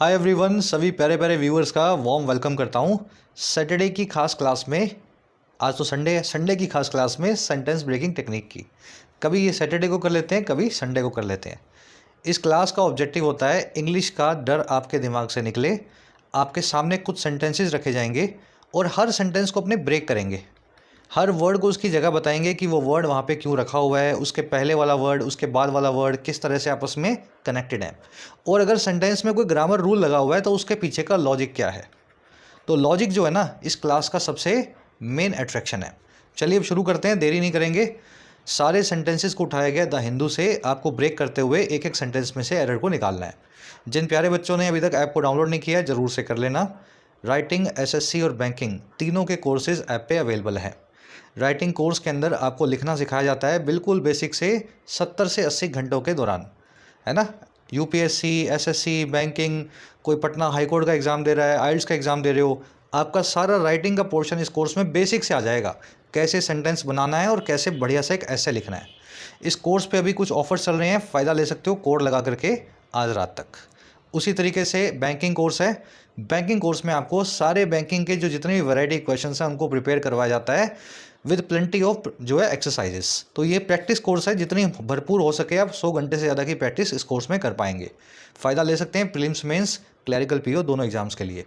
Hi everyone, सभी प्यारे प्यारे व्यूअर्स का वार्म वेलकम करता हूँ सैटरडे की खास क्लास में। आज तो संडे है, संडे की खास क्लास में सेंटेंस ब्रेकिंग टेक्निक की। कभी ये सैटरडे को कर लेते हैं, कभी संडे को कर लेते हैं। इस क्लास का ऑब्जेक्टिव होता है इंग्लिश का डर आपके दिमाग से निकले। आपके सामने कुछ सेंटेंसेस रखे जाएंगे और हर सेंटेंस को अपने ब्रेक करेंगे। हर वर्ड को उसकी जगह बताएंगे कि वो वर्ड वहाँ पे क्यों रखा हुआ है, उसके पहले वाला वर्ड, उसके बाद वाला वर्ड किस तरह से आपस में कनेक्टेड है, और अगर सेंटेंस में कोई ग्रामर रूल लगा हुआ है तो उसके पीछे का लॉजिक क्या है। तो लॉजिक जो है ना, इस क्लास का सबसे मेन अट्रैक्शन है। चलिए अब शुरू करते हैं, देरी नहीं करेंगे। सारे सेंटेंसेस को उठाया गया द हिंदू से। आपको ब्रेक करते हुए एक एक सेंटेंस में से एरर को निकालना है। जिन प्यारे बच्चों ने अभी तक ऐप को डाउनलोड नहीं किया है, ज़रूर से कर लेना। राइटिंग, एसएससी और बैंकिंग तीनों के कोर्सेज ऐप पे अवेलेबल हैं। राइटिंग कोर्स के अंदर आपको लिखना सिखाया जाता है बिल्कुल बेसिक से 70 से 80 घंटों के दौरान, है ना। यूपीएससी, एसएससी, बैंकिंग, कोई पटना हाई कोर्ट का एग्ज़ाम दे रहा है, आइल्स का एग्ज़ाम दे रहे हो, आपका सारा राइटिंग का पोर्शन इस कोर्स में बेसिक से आ जाएगा। कैसे सेंटेंस बनाना है और कैसे बढ़िया से एक ऐसे लिखना है। इस कोर्स पे अभी कुछ ऑफर्स चल रहे हैं, फ़ायदा ले सकते हो कोड लगा करके आज रात तक। उसी तरीके से बैंकिंग कोर्स है। बैंकिंग कोर्स में आपको सारे बैंकिंग के जो जितने भी वैरायटी क्वेश्चंस हैं उनको प्रिपेयर करवाया जाता है विद प्लेंटी ऑफ जो है एक्सरसाइजेस। तो ये प्रैक्टिस कोर्स है, जितनी भरपूर हो सके आप 100 घंटे से ज़्यादा की प्रैक्टिस इस कोर्स में कर पाएंगे। फ़ायदा ले सकते हैं प्रीलिम्स, मेंस, क्लरिकल पीओ दोनों एग्जाम्स के लिए।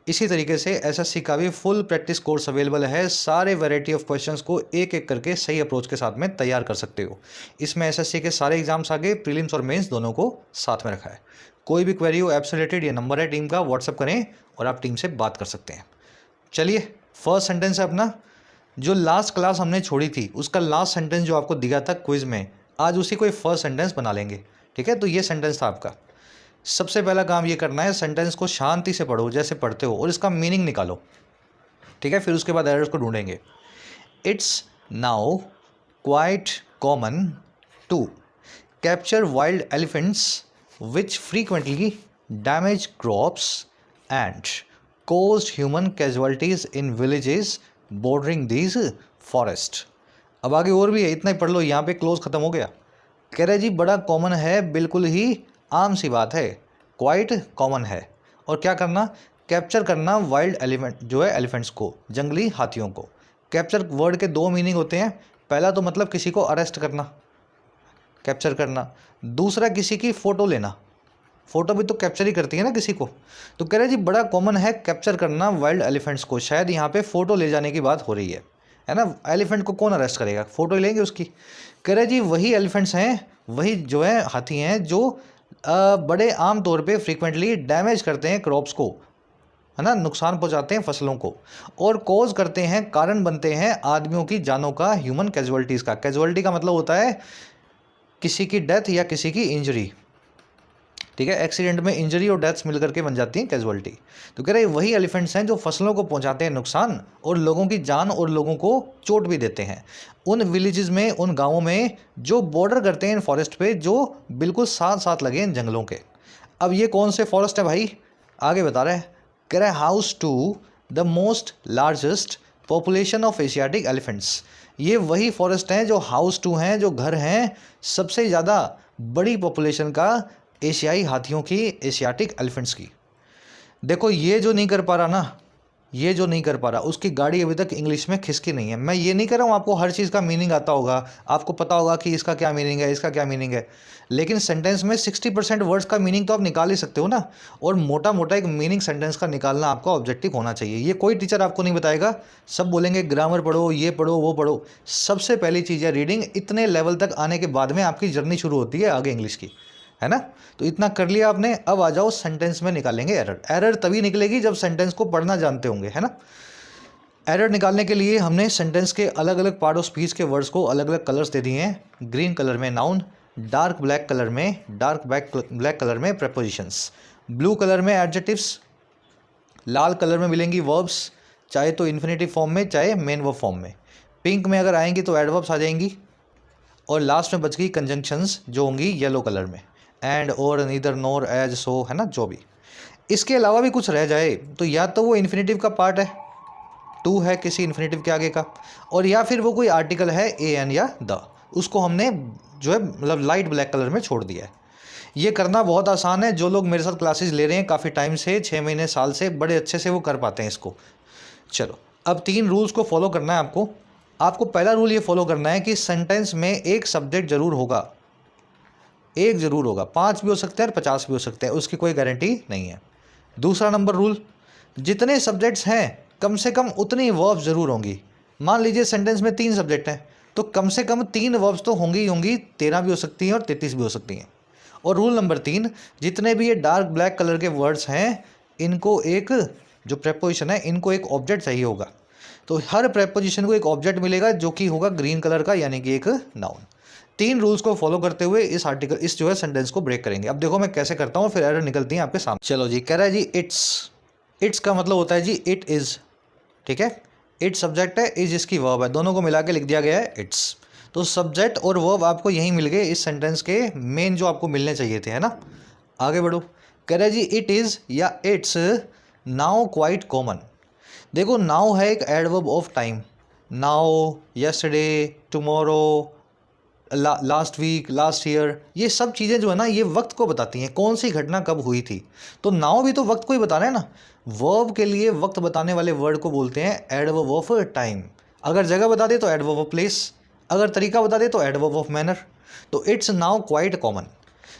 इसी तरीके से एसएससी का भी फुल प्रैक्टिस कोर्स अवेलेबल है। सारे वैरायटी ऑफ क्वेश्चंस को एक एक करके सही अप्रोच के साथ में तैयार कर सकते हो। इसमें एसएससी के सारे एग्जाम्स आगे, प्रीलिम्स और मेंस दोनों को साथ में रखा है। कोई भी क्वेरी हो ऐप से रिलेटेड, ये नंबर है टीम का, व्हाट्सअप करें और आप टीम से बात कर सकते हैं। चलिए, फर्स्ट सेंटेंस है अपना, जो लास्ट क्लास हमने छोड़ी थी उसका लास्ट सेंटेंस जो आपको दिया था क्विज में, आज उसी को फर्स्ट सेंटेंस बना लेंगे। ठीक है, तो ये सेंटेंस था आपका। सबसे पहला काम ये करना है, सेंटेंस को शांति से पढ़ो जैसे पढ़ते हो और इसका मीनिंग निकालो। ठीक है, फिर उसके बाद एरर्स को ढूंढेंगे। It's now quite common to capture wild elephants which frequently damage crops and caused human casualties in villages bordering these forest। अब आगे और भी है, इतना ही पढ़ लो, यहाँ पे क्लोज ख़त्म हो गया। कह रहे जी बड़ा कॉमन है, बिल्कुल ही आम सी बात है, क्वाइट कॉमन है। और क्या करना, कैप्चर करना वाइल्ड एलिफेंट जो है एलिफेंट्स को, जंगली हाथियों को। कैप्चर वर्ड के दो मीनिंग होते हैं। पहला तो मतलब किसी को अरेस्ट करना, कैप्चर करना। दूसरा किसी की फ़ोटो लेना, फ़ोटो भी तो कैप्चर ही करती है ना किसी को। तो कह रहे जी बड़ा कॉमन है कैप्चर करना वाइल्ड एलिफेंट्स को। शायद यहाँ पे फ़ोटो ले जाने की बात हो रही है ना। एलिफेंट को कौन अरेस्ट करेगा, फ़ोटो ही लेंगे उसकी। कह रहे जी वही एलिफेंट्स हैं, वही जो है हाथी हैं जो बड़े आम तौर पे फ्रीक्वेंटली डैमेज करते हैं क्रॉप्स को, है ना, नुकसान पहुंचाते हैं फसलों को, और कॉज करते हैं, कारण बनते हैं आदमियों की जानों का, ह्यूमन कैजुअलिटीज़ का। कैजुअलिटी का मतलब होता है किसी की डेथ या किसी की इंजरी। ठीक है, एक्सीडेंट में इंजरी और डेथ्स मिलकर के बन जाती हैं कैजुअलिटी। तो कह रहे वही एलिफेंट्स हैं जो फसलों को पहुंचाते हैं नुकसान और लोगों की जान और लोगों को चोट भी देते हैं। उन विलेजेस में, उन गांवों में जो बॉर्डर करते हैं इन फॉरेस्ट पे, जो बिल्कुल साथ साथ लगे इन जंगलों के। अब ये कौन से फॉरेस्ट है भाई, आगे बता रहे हैं। कह रहे house to the most largest population of Asiatic elephants. ये वही फॉरेस्ट हैं जो हाउस टू हैं, जो घर हैं सबसे ज़्यादा बड़ी पॉपुलेशन का एशियाई हाथियों की, एशियाटिक एलिफेंट्स की। देखो ये जो नहीं कर पा रहा ना, ये जो नहीं कर पा रहा, उसकी गाड़ी अभी तक इंग्लिश में खिसकी नहीं है। मैं ये नहीं कर रहा हूँ आपको हर चीज़ का मीनिंग आता होगा, आपको पता होगा कि इसका क्या मीनिंग है, इसका क्या मीनिंग है, लेकिन सेंटेंस में 60% वर्ड्स का मीनिंग तो आप निकाल ही सकते हो ना। और मोटा मोटा एक मीनिंग सेंटेंस का निकालना आपका ऑब्जेक्टिव होना चाहिए। ये कोई टीचर आपको नहीं बताएगा, सब बोलेंगे ग्रामर पढ़ो, ये पढ़ो, वो पढ़ो। सबसे पहली चीज़ है रीडिंग। इतने लेवल तक आने के बाद में आपकी जर्नी शुरू होती है आगे इंग्लिश की, है ना। तो इतना कर लिया आपने, अब आ जाओ सेंटेंस में निकालेंगे एरर। एरर तभी निकलेगी जब सेंटेंस को पढ़ना जानते होंगे, है ना। एरर निकालने के लिए हमने सेंटेंस के अलग अलग पार्ट ऑफ स्पीच के वर्ड्स को अलग अलग कलर्स दे दिए हैं। ग्रीन कलर में नाउन, डार्क ब्लैक कलर में प्रेपोजिशंस, ब्लू कलर में एडजेक्टिव्स, लाल कलर में मिलेंगी वर्ब्स, चाहे तो इन्फिनेटिव फॉर्म में चाहे मेन वर्ब फॉर्म में। पिंक में अगर आएंगी तो एडवर्ब्स आ जाएंगी, और लास्ट में बच गई कंजंक्शंस जो होंगी येलो कलर में, एंड, और, नीदर, नोर, एज, सो, है ना, जो भी। इसके अलावा भी कुछ रह जाए तो या तो वो इन्फिनेटिव का पार्ट है, टू है किसी इन्फिनेटिव के आगे का, और या फिर वो कोई आर्टिकल है ए एन या द, उसको हमने जो है मतलब लाइट ब्लैक कलर में छोड़ दिया है। ये करना बहुत आसान है, जो लोग मेरे साथ क्लासेस ले रहे हैं काफ़ी टाइम से, 6 महीने साल से, बड़े अच्छे से वो कर पाते हैं इसको। चलो अब 3 रूल्स को फॉलो करना है आपको। आपको पहला रूल ये फॉलो करना है कि सेंटेंस में एक सब्जेक्ट जरूर होगा, एक जरूर होगा, 5 भी हो सकते हैं और 50 भी हो सकते हैं, उसकी कोई गारंटी नहीं है। दूसरा नंबर रूल, जितने सब्जेक्ट्स हैं कम से कम उतनी वर्ब्स जरूर होंगी। मान लीजिए सेंटेंस में 3 सब्जेक्ट हैं तो कम से कम 3 वर्ब्स तो होंगी ही होंगी, 13 भी हो सकती हैं और 33 भी हो सकती हैं। और रूल नंबर 3, जितने भी ये डार्क ब्लैक कलर के वर्ड्स हैं इनको एक जो प्रेपोजिशन है इनको एक ऑब्जेक्ट चाहिए होगा। तो हर प्रेपोजिशन को एक ऑब्जेक्ट मिलेगा जो कि होगा ग्रीन कलर का, यानी कि एक नाउन। 3 रूल्स को फॉलो करते हुए इस जो है सेंटेंस को ब्रेक करेंगे। अब देखो मैं कैसे करता हूँ, फिर एरर निकलती है आपके सामने। चलो जी, कह रहा है जी इट्स का मतलब होता है जी इट इज़, ठीक है। इट सब्जेक्ट है, इज इसकी वर्ब है, दोनों को मिला के लिख दिया गया है इट्स। तो सब्जेक्ट और वर्ब आपको यहीं मिल गए इस सेंटेंस के मेन जो आपको मिलने चाहिए थे, है ना। आगे बढ़ो, कह रहा है जी इट इज़ या इट्स नाउ क्वाइट कॉमन। देखो नाउ है एक adverb of time, now, yesterday, tomorrow, last week, last year, ये सब चीज़ें जो है ना ये वक्त को बताती हैं, कौन सी घटना कब हुई थी। तो नाउ भी तो वक्त को ही बता रहे हैं ना। वर्ब के लिए वक्त बताने वाले वर्ड को बोलते हैं एडवर्ब ऑफ टाइम। अगर जगह बता दे तो एडवर्ब ऑफ प्लेस, अगर तरीका बता दे तो एडवर्ब ऑफ मैनर। तो इट्स नाउ क्वाइट कॉमन।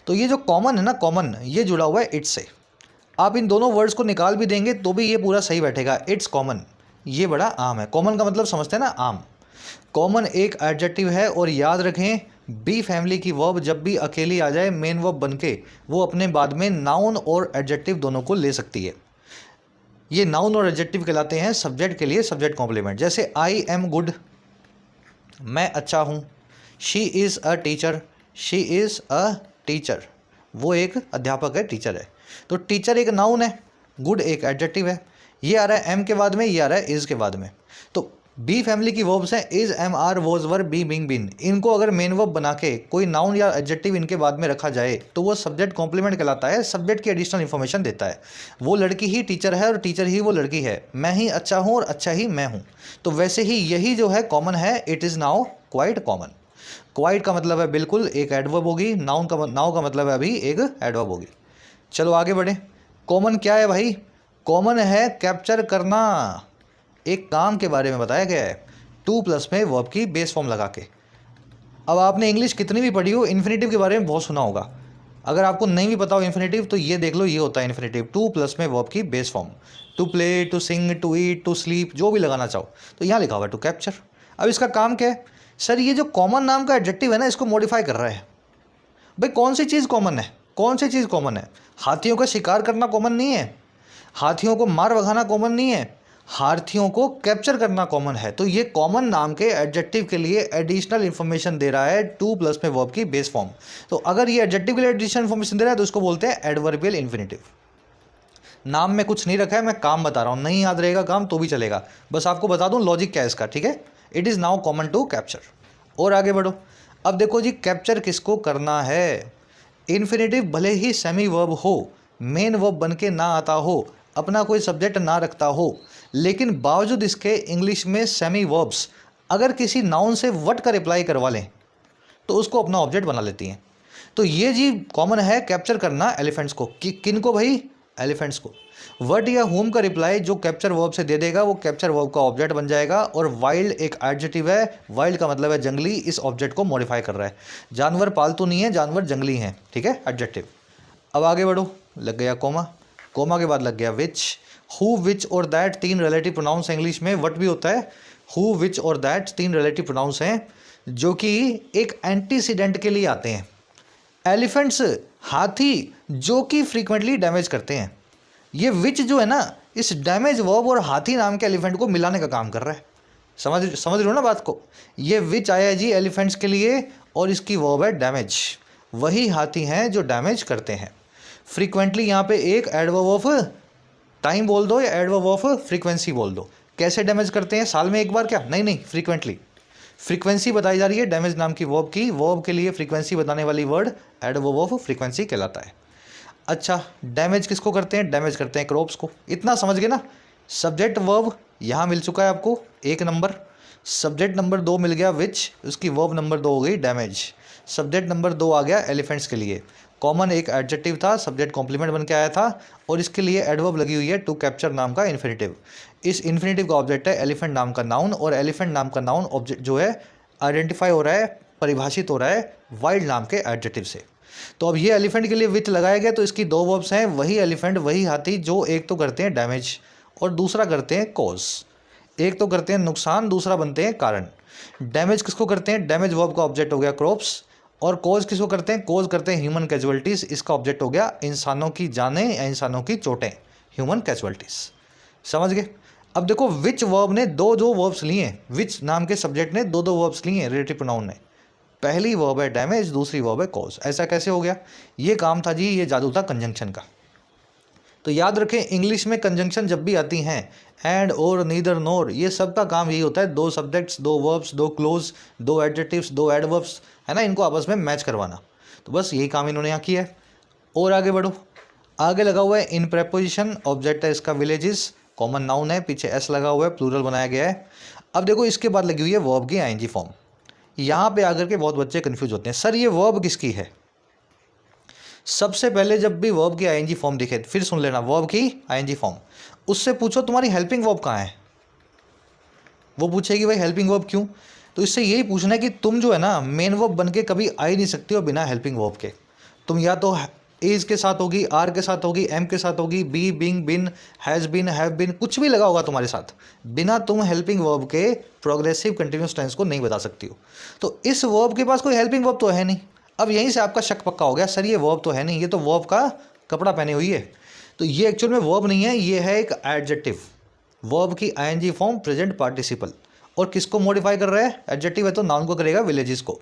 तो ये जो कॉमन है ना, कॉमन, ये जुड़ा हुआ है इट्स से। आप इन दोनों वर्ड्स को निकाल भी देंगे तो भी ये पूरा सही बैठेगा। इट्स कॉमन, ये बड़ा आम है। कॉमन का मतलब समझते हैं ना, आम। कॉमन एक एडजेक्टिव है और याद रखें बी फैमिली की वर्ब जब भी अकेली आ जाए मेन वर्ब बनके, वो अपने बाद में नाउन और एडजेक्टिव दोनों को ले सकती है। ये नाउन और एडजेक्टिव कहलाते हैं सब्जेक्ट के लिए सब्जेक्ट कॉम्प्लीमेंट। जैसे आई एम गुड, मैं अच्छा हूँ। She is a teacher, she is a teacher, वो एक अध्यापक है, टीचर है। तो टीचर एक नाउन है, गुड एक एडजेक्टिव है। ये आ रहा है एम के बाद में, ये आ रहा है इज़ के बाद में। तो बी फैमिली की वर्ब्स हैं is, am, are, was, were, be, being, been. इनको अगर मेन वर्ब बना के कोई नाउन या एडजेक्टिव इनके बाद में रखा जाए तो वो सब्जेक्ट कॉम्प्लीमेंट कहलाता है, सब्जेक्ट की एडिशनल इन्फॉर्मेशन देता है। वो लड़की ही टीचर है और टीचर ही वो लड़की है। मैं ही अच्छा हूँ और अच्छा ही मैं हूँ। तो वैसे ही यही जो है कॉमन है, it is now quite common. Quite का मतलब है बिल्कुल, एक एडवर्ब होगी। नाउ का मतलब है अभी, एक एडवर्ब होगी। चलो आगे बढ़े। कॉमन क्या है भाई? कॉमन है कैप्चर करना। एक काम के बारे में बताया गया है 2 प्लस में वर्ब की बेस फॉर्म लगा के। अब आपने इंग्लिश कितनी भी पढ़ी हो, इन्फिनेटिव के बारे में बहुत सुना होगा। अगर आपको नहीं भी पता हो इन्फिनेटिव तो ये देख लो, ये होता है इन्फिनेटिव 2 प्लस में वर्ब की base form. To play, to sing, to eat, to sleep, जो भी लगाना चाहो। तो यहाँ लिखा हुआ है टू कैप्चर। अब इसका काम क्या है? सर ये जो कॉमन नाम का एडजेक्टिव है ना, इसको मॉडिफाई कर रहा है। भाई कौन सी चीज़ कॉमन है? कौन सी चीज़ कॉमन है? हाथियों का शिकार करना कॉमन नहीं है, हाथियों को मार भगाना कॉमन नहीं है, हाथियों को कैप्चर करना कॉमन है। तो ये कॉमन नाम के एडजेक्टिव के लिए एडिशनल इन्फॉर्मेशन दे रहा है 2 प्लस में वर्ब की बेस फॉर्म। तो अगर ये एडजेक्टिव के लिए एडिशनल इन्फॉर्मेशन दे रहा है तो इसको बोलते हैं एडवर्बियल इन्फिनेटिव। नाम में कुछ नहीं रखा है, मैं काम बता रहा हूँ। नहीं याद रहेगा काम तो भी चलेगा, बस आपको बता दूँ लॉजिक क्या है इसका, ठीक है। It is now common to capture. और आगे बढ़ो। अब देखो जी, कैप्चर किसको करना है? इन्फिनेटिव भले ही सेमी वर्ब हो, मेन वर्ब बन के ना आता हो, अपना कोई सब्जेक्ट ना रखता हो, लेकिन बावजूद इसके इंग्लिश में सेमी वर्ब्स अगर किसी नाउन से वट का रिप्लाई करवा लें तो उसको अपना ऑब्जेक्ट बना लेती हैं। तो ये जी कॉमन है कैप्चर करना एलिफेंट्स को। किन को भाई? एलिफेंट्स को। वट या होम का रिप्लाई जो कैप्चर वर्ब से दे देगा वो कैप्चर वर्ब का ऑब्जेक्ट बन जाएगा। और वाइल्ड एक एडजेक्टिव है, वाइल्ड का मतलब है जंगली, इस ऑब्जेक्ट को मॉडिफाई कर रहा है। जानवर पालतू नहीं है, जानवर जंगली हैं, ठीक है, एडजेक्टिव। अब आगे बढ़ो, लग गया कोमा, कोमा के बाद लग गया विच। हु, विच और दैट 3 रिलेटिव प्रोनाउंस इंग्लिश में। वट भी होता है, हु, विच और दैट 3 रिलेटिव प्रोनाउंस हैं जो कि एक एंटीसीडेंट के लिए आते हैं। एलिफेंट्स, हाथी, जो कि फ्रीक्वेंटली डैमेज करते हैं। ये विच जो है ना, इस डैमेज वर्ब और हाथी नाम के एलिफेंट को मिलाने का काम कर रहा है। समझ रहे हो ना बात को? ये विच आया है जी एलिफेंट्स के लिए और इसकी वर्ब है डैमेज। वही हाथी हैं जो डैमेज करते हैं। फ्रीक्वेंटली यहाँ पे एक एडवर्ब ऑफ टाइम बोल दो या एडवर्ब ऑफ फ्रीक्वेंसी बोल दो। कैसे डैमेज करते हैं? साल में एक बार? क्या नहीं, फ्रीक्वेंटली। फ्रीक्वेंसी बताई जा रही है डैमेज नाम की वर्ब की। वर्ब के लिए फ्रीक्वेंसी बताने वाली वर्ड एडवर्ब ऑफ फ्रीक्वेंसी कहलाता है। अच्छा, डैमेज किसको करते हैं? डैमेज करते हैं क्रॉप्स को। इतना समझ गए ना? सब्जेक्ट वर्ब यहाँ मिल चुका है आपको 1 नंबर। सब्जेक्ट नंबर 2 मिल गया विच, उसकी वर्ब नंबर 2 हो गई डैमेज। सब्जेक्ट नंबर 2 आ गया एलिफेंट्स के लिए। कॉमन एक एडजेक्टिव था, सब्जेक्ट कॉम्प्लीमेंट बन के आया था, और इसके लिए एडवर्ब लगी हुई है टू कैप्चर नाम का इन्फिनेटिव। इस इन्फिनेटिव का ऑब्जेक्ट है एलिफेंट नाम का नाउन, और एलिफेंट नाम का नाउन ऑब्जेक्ट जो है आइडेंटिफाई हो रहा है, परिभाषित हो रहा है वाइल्ड नाम के एडजेक्टिव से। तो अब ये एलिफेंट के लिए विथ लगाया गया, तो इसकी दो वर्ब्स हैं, वही एलिफेंट वही हाथी, जो एक तो करते हैं डैमेज और दूसरा करते हैं कॉज। एक तो करते हैं नुकसान, दूसरा बनते हैं कारण। डैमेज किसको करते हैं? डैमेज वर्ब का ऑब्जेक्ट हो गया क्रॉप्स, और कॉज किसको करते हैं? कॉज करते हैं ह्यूमन कैजुअलिटीज़, इसका ऑब्जेक्ट हो गया इंसानों की जानें या इंसानों की चोटें, ह्यूमन कैजुअलिटीज़। समझ गए? अब देखो विच वर्ब ने दो वर्ब्स लिए हैं, विच नाम के सब्जेक्ट ने दो वर्ब्स लिए हैं रिलेटिव प्रोनाउन ने। पहली वर्ब है डैमेज, दूसरी वर्ब है कॉज। ऐसा कैसे हो गया? ये काम था जी, ये जादू था कंजंक्शन का। तो याद रखें, इंग्लिश में कंजंक्शन जब भी आती हैं, एंड और नीदर नोर, ये सब का काम यही होता है, दो सब्जेक्ट्स, दो वर्ब्स, दो क्लोज, दो एडजेक्टिव्स, दो एडवर्ब्स, है ना, इनको आपस में मैच करवाना। तो बस यही काम इन्होंने यहाँ किया है। और आगे बढ़ो, आगे लगा हुआ है इन प्रेपोजिशन, ऑब्जेक्ट है इसका विलेजेस, कॉमन नाउन है, पीछे एस लगा हुआ है, प्लूरल बनाया गया है। अब देखो इसके बाद लगी हुई है वर्ब की आईएनजी फॉर्म। यहाँ पे आकर के बहुत बच्चे कंफ्यूज होते हैं, सर ये वर्ब किसकी है? सबसे पहले जब भी वर्ब की आईएनजी फॉर्म दिखे, फिर सुन लेना, वर्ब की आईएनजी फॉर्म, उससे पूछो तुम्हारी हेल्पिंग वर्ब कहाँ है। वो पूछेगी भाई हेल्पिंग वर्ब क्यों? तो इससे यही पूछना है कि तुम जो है ना मेन वर्ब बन के कभी आ ही नहीं सकती हो बिना हेल्पिंग वर्ब के। तुम या तो इज के साथ होगी, आर के साथ होगी, एम के साथ होगी, be, being, been, has been, have been, कुछ भी लगा होगा तुम्हारे साथ, बिना तुम हेल्पिंग वर्ब के प्रोग्रेसिव कंटिन्यूअस टेंस को नहीं बता सकती हो। तो इस वर्ब के पास कोई हेल्पिंग वर्ब तो है नहीं। अब यहीं से आपका शक पक्का हो गया, सर ये वर्ब तो है नहीं, ये तो वर्ब का कपड़ा पहनी हुई है। तो ये एक्चुअल में वर्ब नहीं है, ये है एक एडजेक्टिव। वर्ब की आईएनजी फॉर्म प्रेजेंट पार्टिसिपल, और किसको मॉडिफाई कर रहा है? एडजेक्टिव है तो नाउन को करेगा, विलेजेस को।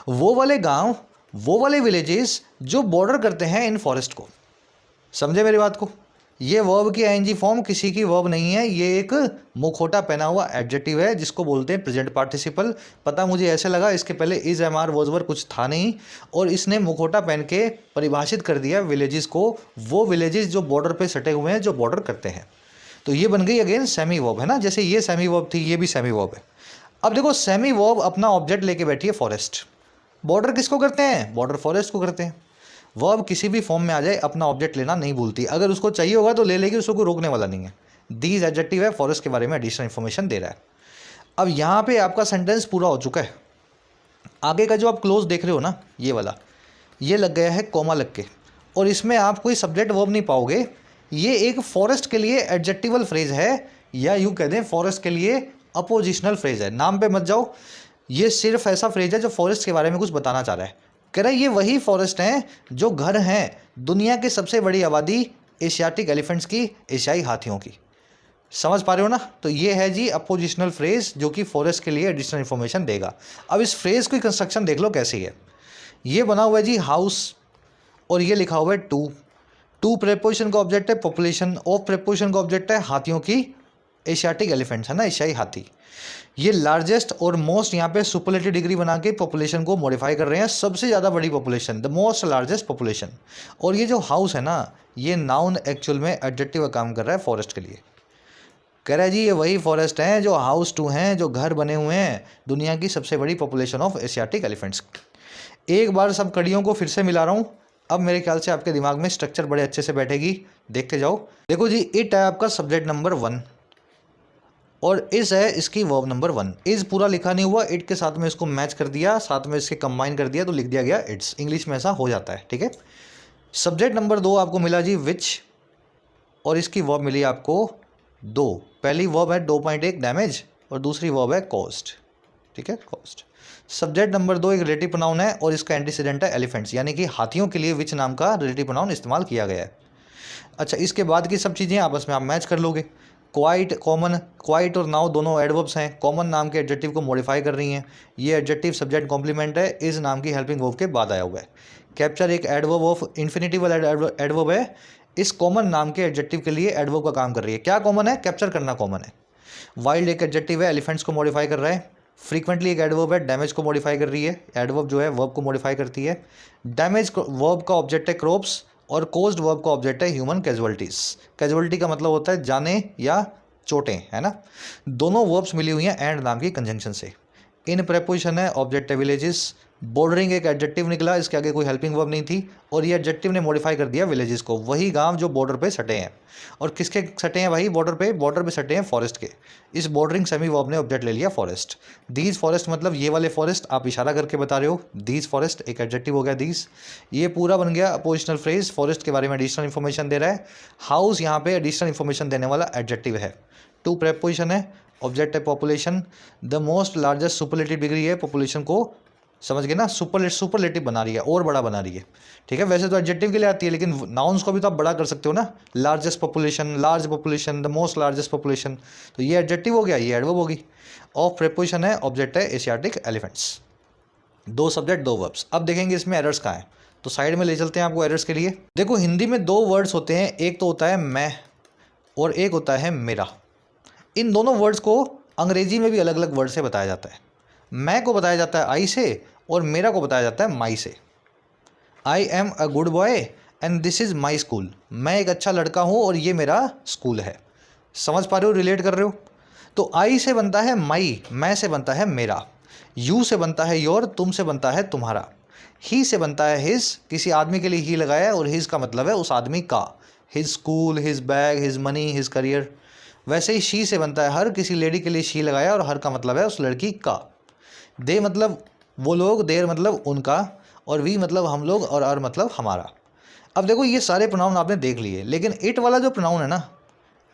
वो वाले गांव, वो वाले विलेजेस जो बॉर्डर करते हैं इन फॉरेस्ट को। समझे मेरी बात को? ये वर्ब की आईएनजी फॉर्म किसी की वर्ब नहीं है, ये एक मुखौटा पहना हुआ एडजेक्टिव है जिसको बोलते हैं प्रेजेंट पार्टिसिपल। पता मुझे ऐसे लगा, इसके पहले इज, एम, आर, वॉज, वर कुछ था नहीं, और इसने मुखौटा पहन के परिभाषित कर दिया विलेजेस को, वो विलेजेस जो बॉर्डर पे सटे हुए हैं, जो बॉर्डर करते हैं। तो ये बन गई अगेन सेमी वर्ब, है ना, जैसे ये सेमी वर्ब थी, ये भी सेमी वर्ब है। अब देखो सेमी वर्ब अपना ऑब्जेक्ट लेके बैठी है फॉरेस्ट। बॉर्डर किसको करते हैं? बॉर्डर फॉरेस्ट को करते हैं। वर्ब किसी भी फॉर्म में आ जाए अपना ऑब्जेक्ट लेना नहीं भूलती, अगर उसको चाहिए होगा तो ले लेगी, उसको कोई रोकने वाला नहीं है। दीज एडजेक्टिव है, फॉरेस्ट के बारे में एडिशनल इन्फॉर्मेशन दे रहा है। अब यहाँ पे आपका सेंटेंस पूरा हो चुका है। आगे का जो आप क्लोज देख रहे हो ना, ये वाला, ये लग गया है कॉमा लग के, और इसमें आप कोई सब्जेक्ट वर्ब नहीं पाओगे। ये एक फॉरेस्ट के लिए एडजेक्टिवल फ्रेज है, या यूँ कह दें फॉरेस्ट के लिए अपोजिशनल फ्रेज है। नाम पे मत जाओ, ये सिर्फ ऐसा फ्रेज है जो फॉरेस्ट के बारे में कुछ बताना चाह रहा है। कह रहा है ये वही फॉरेस्ट हैं जो घर हैं दुनिया की सबसे बड़ी आबादी एशियाटिक एलिफेंट्स की, एशियाई हाथियों की। समझ पा रहे हो ना? तो ये है जी अपोजिशनल फ्रेज, जो कि फॉरेस्ट के लिए एडिशनल इन्फॉर्मेशन देगा। अब इस फ्रेज की कंस्ट्रक्शन देख लो कैसी है। ये बना हुआ है जी हाउस, और ये लिखा हुआ है टू। टू प्रेपोजिशन का ऑब्जेक्ट है पॉपुलेशन, ऑफ प्रेपोजिशन का ऑब्जेक्ट है हाथियों की, एशियाटिक एलिफेंट्स, है ना, एशियाई हाथी। ये लार्जेस्ट और मोस्ट यहाँ पे सुपरलेटिव डिग्री बना के पॉपुलेशन को मॉडिफाई कर रहे हैं, सबसे ज़्यादा बड़ी population, the most largest population. और ये जो हाउस है ना, ये नाउन एक्चुअल में एडजेक्टिव का काम कर रहा है फॉरेस्ट के लिए। कह रहा है जी ये वही फॉरेस्ट हैं जो हाउस टू हैं, जो घर बने हुए हैं दुनिया की सबसे बड़ी पॉपुलेशन ऑफ एशियाटिक एलिफेंट्स। एक बार सब कड़ियों को फिर से मिला रहा हूँ, अब मेरे ख्याल से आपके दिमाग में स्ट्रक्चर बड़े अच्छे से बैठेगी, देखते जाओ। देखो जी, इट है आपका सब्जेक्ट नंबर 1, और इस है इसकी वर्ब नंबर 1। इज पूरा लिखा नहीं हुआ, इट के साथ में इसको मैच कर दिया, साथ में इसके कंबाइन कर दिया, तो लिख दिया गया इट्स। इंग्लिश में ऐसा हो जाता है, ठीक है। सब्जेक्ट नंबर 2 आपको मिला जी विच, और इसकी वर्ब मिली आपको 2। पहली वर्ब है 2.1 डैमेज, और दूसरी वर्ब है कॉस्ट, ठीक है, कॉस्ट। सब्जेक्ट नंबर 2 एक रिलेटिव प्रोनाउन है, और इसका एंटीसीडेंट है एलिफेंट्स, यानी कि हाथियों के लिए विच नाम का रिलेटिव प्रोनाउन इस्तेमाल किया गया है। अच्छा, इसके बाद की सब चीज़ें आपस में आप मैच कर लोगे। क्वाइट, कॉमन, क्वाइट और नाउ दोनों एडवर्ब्स हैं, कॉमन नाम के एडजेक्टिव को मॉडिफाई कर रही हैं। ये एडजेक्टिव सब्जेक्ट कॉम्प्लीमेंट है, इस नाम की हेल्पिंग वर्ब के बाद आया हुआ है। कैप्चर एक एडवर्ब ऑफ इन्फिनिटिव वाला एडवर्ब है, इस कॉमन नाम के एडजेक्टिव के लिए एडवर्ब का काम कर रही है। क्या कॉमन है? कैप्चर करना कॉमन है। वाइल्ड एक एडजेक्टिव है, एलिफेंट्स को मॉडिफाई कर रहा है। फ्रीक्वेंटली एक एडवर्ब है, डैमेज को मॉडिफाई कर रही है। एडवर्ब जो है वर्ब को मॉडिफाई करती है। डैमेज वर्ब का ऑब्जेक्ट है क्रॉप्स, और कोज्ड वर्ब का ऑब्जेक्ट है ह्यूमन कैजुअलिटीज। कैजुअलिटी का मतलब होता है जाने या चोटें, है ना। दोनों वर्ब्स मिली हुई हैं एंड नाम की कंजंक्शन से। इन प्रेपोजिशन है, ऑब्जेक्ट है विलेजेस। बॉर्डरिंग एक एडजेक्टिव निकला, इसके आगे कोई हेल्पिंग वर्ब नहीं थी और ये एडजेक्टिव ने मॉडिफाई कर दिया विलेजेस को, वही गांव जो बॉर्डर पे सटे हैं। और किसके सटे हैं भाई बॉर्डर पे सटे हैं फॉरेस्ट के। इस बॉर्डरिंग सेमी वर्ब ने ऑब्जेक्ट ले लिया फॉरेस्ट। दीज फॉरेस्ट मतलब ये वाले फॉरेस्ट, आप इशारा करके बता रहे हो। दीज फॉरेस्ट एक एडजेक्टिव हो गया दीज। ये पूरा बन गया अपोजिशनल फ्रेज, फॉरेस्ट के बारे में एडिशनल इन्फॉर्मेशन दे रहा है। हाउस यहाँ पे एडिशनल इन्फॉर्मेशन देने वाला एडजेक्टिव है। टू प्रेपोजिशन है, ऑब्जेक्ट है population. The most largest superlative degree है, पॉपुलेशन को समझ गए ना, सुपरलेटिव बना रही है और बड़ा बना रही है। ठीक है, वैसे तो एडजेक्टिव के लिए आती है लेकिन नाउन्स को भी तो आप बड़ा कर सकते हो ना। Largest population, large population, the most largest population, तो ये एडजेक्टिव हो गया, ये एडवर्ब होगी। ऑफ प्रेपोजिशन है, ऑब्जेक्ट है एशियाटिक एलिफेंट्स। दो सब्जेक्ट दो वर्ब्स। अब देखेंगे इसमें एरर्स कहाँ हैं, तो साइड में ले चलते हैं आपको एरर्स के लिए। देखो हिंदी में दो वर्ड्स होते हैं, एक तो होता है मैं और एक होता है मेरा। इन दोनों वर्ड्स को अंग्रेजी में भी अलग अलग वर्ड से बताया जाता है। मैं को बताया जाता है आई से और मेरा को बताया जाता है माई से। I am a good boy and this is my school. मैं एक अच्छा लड़का हूँ और ये मेरा स्कूल है। समझ पा रहे हो, रिलेट कर रहे हो। तो आई से बनता है माई, मैं से बनता है मेरा, यू से बनता है योर, तुम से बनता है तुम्हारा, ही से बनता है हिज, किसी आदमी के लिए ही लगाया है और हिज का मतलब है उस आदमी का, his school, his bag, his money, his career. वैसे ही शी से बनता है हर, किसी लेडी के लिए शी लगाया और हर का मतलब है उस लड़की का। दे मतलब वो लोग, देर मतलब उनका, और वी मतलब हम लोग, और अर मतलब हमारा। अब देखो ये सारे प्रोनाउन आपने देख लिए, लेकिन इट वाला जो प्रोनाउन है ना,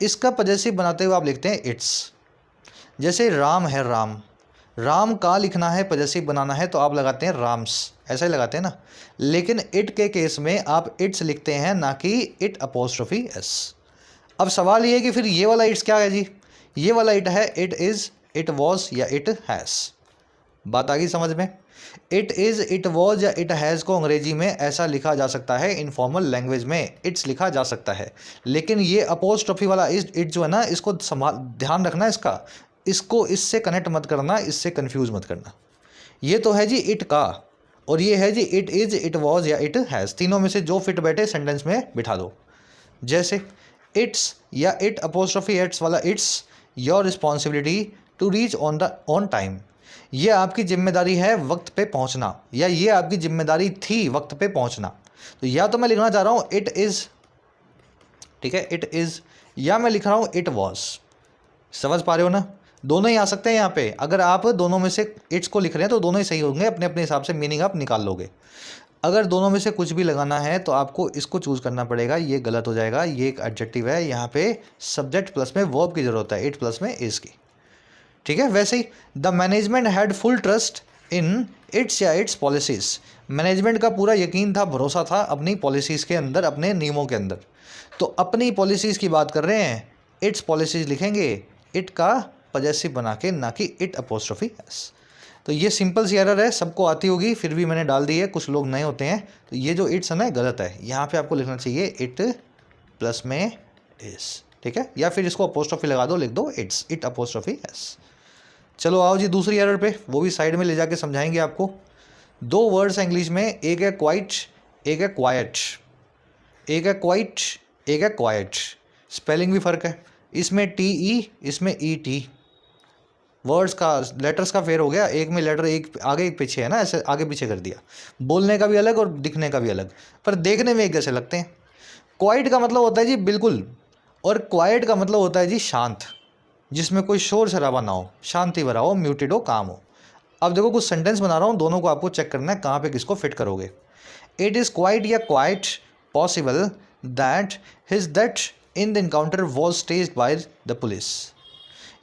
इसका पजेसिव बनाते हुए आप लिखते हैं इट्स। जैसे राम है राम, राम का लिखना है, पजेसिव बनाना है तो आप लगाते हैं राम्स, ऐसा ही लगाते हैं ना। लेकिन इट के केस में आप इट्स लिखते हैं, ना कि इट अपोस्ट्रोफी एस। अब सवाल ये है कि फिर ये वाला इट्स क्या है जी। ये वाला इट है इट इज़, इट वॉज या इट हैज़। बात आ गई समझ में। इट इज़, इट वॉज या इट हैज़ को अंग्रेजी में ऐसा लिखा जा सकता है, इनफॉर्मल लैंग्वेज में इट्स लिखा जा सकता है। लेकिन ये अपोस्ट्रोफी वाला इट जो है ना, इसको ध्यान रखना इसको इससे कनेक्ट मत करना, इससे कंफ्यूज मत करना। ये तो है जी इट का, और ये है जी इट इज़, इट वॉज या इट हैज़। तीनों में से जो फिट बैठे सेंटेंस में बिठा दो। जैसे इट्स या इट अपोस्ट्रोफी एट्स वाला it's your responsibility to reach on time. ये आपकी जिम्मेदारी है वक्त पे पहुंचना, या ये आपकी जिम्मेदारी थी वक्त पे पहुंचना। तो या तो मैं लिखना चाह रहा हूँ इट इज़, ठीक है, इट इज़, या मैं लिख रहा हूँ इट वॉज। समझ पा रहे हो ना, दोनों ही आ सकते हैं यहाँ पे। अगर आप दोनों में से इट्स को लिख रहे हैं तो दोनों ही सही होंगे, अपने अपने हिसाब से मीनिंग आप निकाल लोगे। अगर दोनों में से कुछ भी लगाना है तो आपको इसको चूज़ करना पड़ेगा, ये गलत हो जाएगा। ये एक एडजेक्टिव है, यहाँ पे सब्जेक्ट प्लस में वर्ब की ज़रूरत है, इट प्लस में इज़ की। ठीक है, वैसे ही the management had full trust in its या इट्स पॉलिसीज़। मैनेजमेंट का पूरा यकीन था, भरोसा था अपनी पॉलिसीज़ के अंदर, अपने नियमों के अंदर। तो अपनी पॉलिसीज़ की बात कर रहे हैं, इट्स पॉलिसीज़ लिखेंगे इट का पजेसिव बना के, ना कि इट अपोस्ट्रोफी एस। तो ये सिंपल सी एरर है, सबको आती होगी, फिर भी मैंने डाल दी है, कुछ लोग नए होते हैं। तो ये जो इट्स है ना गलत है, यहाँ पे आपको लिखना चाहिए इट प्लस में इस, ठीक है, या फिर इसको अपोस्ट्रोफी लगा दो, लिख दो इट्स, इट अपोस्ट्रोफी एस। चलो आओ जी दूसरी एरर पे, वो भी साइड में ले जाके समझाएंगे आपको। दो वर्ड्स हैं इंग्लिश में, एक है क्वाइट, एक है क्वाइट। एक है क्वाइट, एक है क्वाइट, स्पेलिंग भी फ़र्क है। इसमें टी ई, इसमें ई टी। वर्ड्स का, लेटर्स का फेर हो गया, एक में लेटर एक आगे एक पीछे है ना, ऐसे आगे पीछे कर दिया। बोलने का भी अलग और दिखने का भी अलग, पर देखने में एक जैसे लगते हैं। क्वाइट का मतलब होता है जी बिल्कुल, और क्वाइट का मतलब होता है जी शांत, जिसमें कोई शोर शराबा ना हो, शांति भरा हो, म्यूटेड हो, काम हो। अब देखो कुछ सेंटेंस बना रहा हूँ, दोनों को आपको चेक करना है कहाँ पे किसको फिट करोगे। इट इज़ क्वाइट या quite possible that his death in the encounter was staged by the police.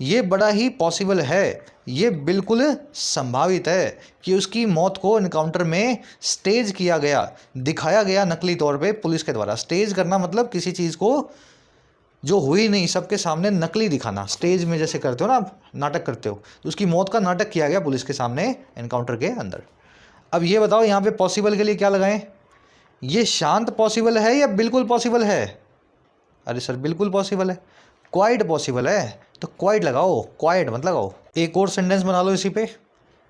ये बड़ा ही पॉसिबल है, ये बिल्कुल संभावित है कि उसकी मौत को इनकाउंटर में स्टेज किया गया, दिखाया गया नकली तौर पे पुलिस के द्वारा। स्टेज करना मतलब किसी चीज़ को जो हुई नहीं सबके सामने नकली दिखाना। स्टेज में जैसे करते हो ना आप, नाटक करते हो, तो उसकी मौत का नाटक किया गया पुलिस के सामने एनकाउंटर के अंदर। अब ये बताओ यहाँ पे पॉसिबल के लिए क्या लगाएं? ये शांत पॉसिबल है या बिल्कुल पॉसिबल है? अरे सर बिल्कुल पॉसिबल है, क्वाइट पॉसिबल है, तो क्वाइट लगाओ, क्वाइट मत लगाओ। एक और सेंटेंस बना लो इसी पे।